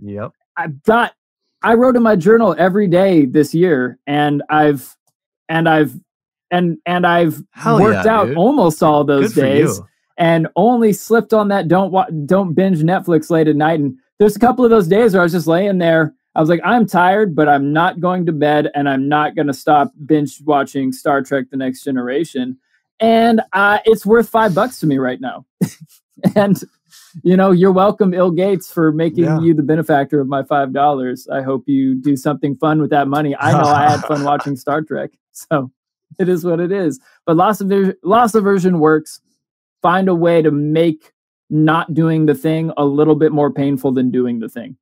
I wrote in my journal every day this year, and I've worked out almost all those days, and only slipped on that don't binge Netflix late at night. And there's a couple of those days where I was just laying there. I was like, I'm tired, but I'm not going to bed, and I'm not going to stop binge watching Star Trek: The Next Generation. And it's worth $5 to me right now. And you're welcome, Bill Gates, for making you the benefactor of my $5. I hope you do something fun with that money. I know I had fun watching Star Trek, so it is what it is. But loss aversion works. Find a way to make not doing the thing a little bit more painful than doing the thing.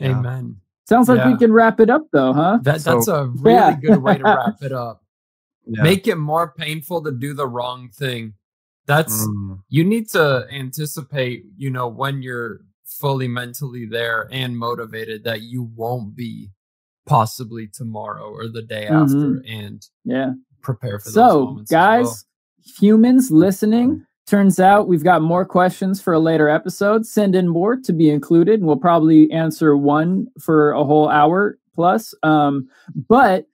Amen. Sounds like we can wrap it up, though, huh? That's a really good way to wrap it up. Yeah. Make it more painful to do the wrong thing. That's you need to anticipate, when you're fully mentally there and motivated, that you won't be possibly tomorrow or the day after, and prepare for those moments. So, guys, humans listening, turns out we've got more questions for a later episode. Send in more to be included, and we'll probably answer one for a whole hour plus. But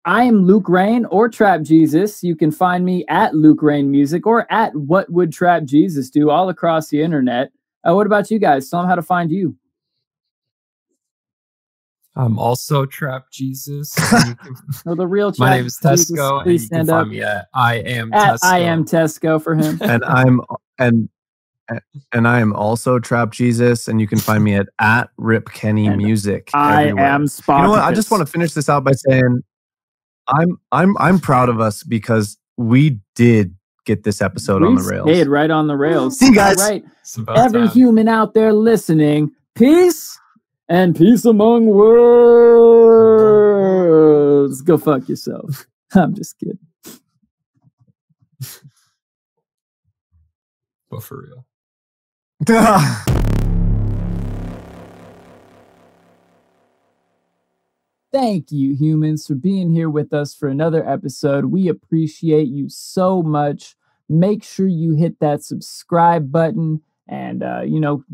I am Luke Rain or Trap Jesus. You can find me at Luke Rain Music or at What Would Trap Jesus Do all across the internet. What about you guys? Tell them how to find you. I'm also Trap Jesus. The real Trap. My name is Tesco, and you can find me at I am Tesco. I am Tesco for him. And I am also Trap Jesus, and you can find me at Rip Kenny Music. I am Spartacus. You know what? I just want to finish this out by saying I'm proud of us because we did get this episode on the rails. Stayed right on the rails. See you guys. All right. Every human out there listening, peace and peace among worlds. Go fuck yourself. I'm just kidding. But for real. Thank you, humans, for being here with us for another episode. We appreciate you so much. Make sure you hit that subscribe button and,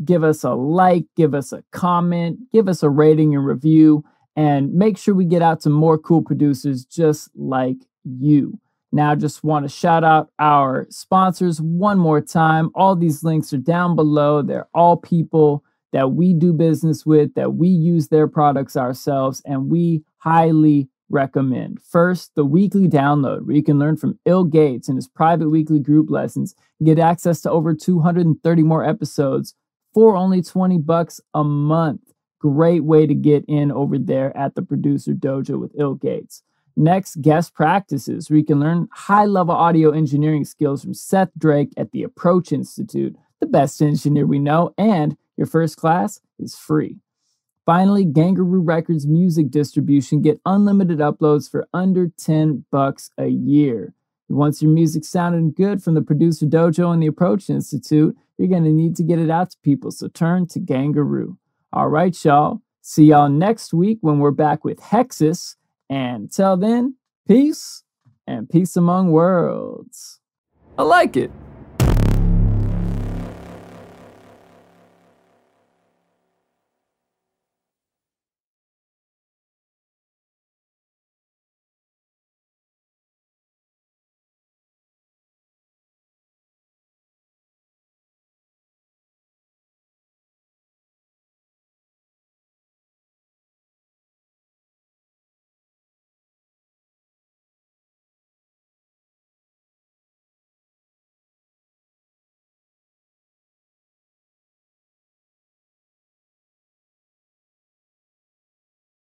give us a like, give us a comment, give us a rating and review, and make sure we get out to more cool producers just like you. Now, just want to shout out our sponsors one more time. All these links are down below. They're all people that we do business with, that we use their products ourselves, and we highly recommend. First, the weekly download, where you can learn from Bill Gates and his private weekly group lessons, get access to over 230 more episodes for only $20 a month. Great way to get in over there at the Producer Dojo with Bill Gates. Next, guest practices, where you can learn high-level audio engineering skills from Seth Drake at the Approach Institute, the best engineer we know, and your first class is free. Finally, Gvngaroo Records music distribution. Get unlimited uploads for under $10 a year. Once your music sounding good from the Producer Dojo and the Approach Institute, you're going to need to get it out to people, so turn to Gvngaroo. All right, y'all. See y'all next week when we're back with Hexus. And until then, peace and peace among worlds. I like it.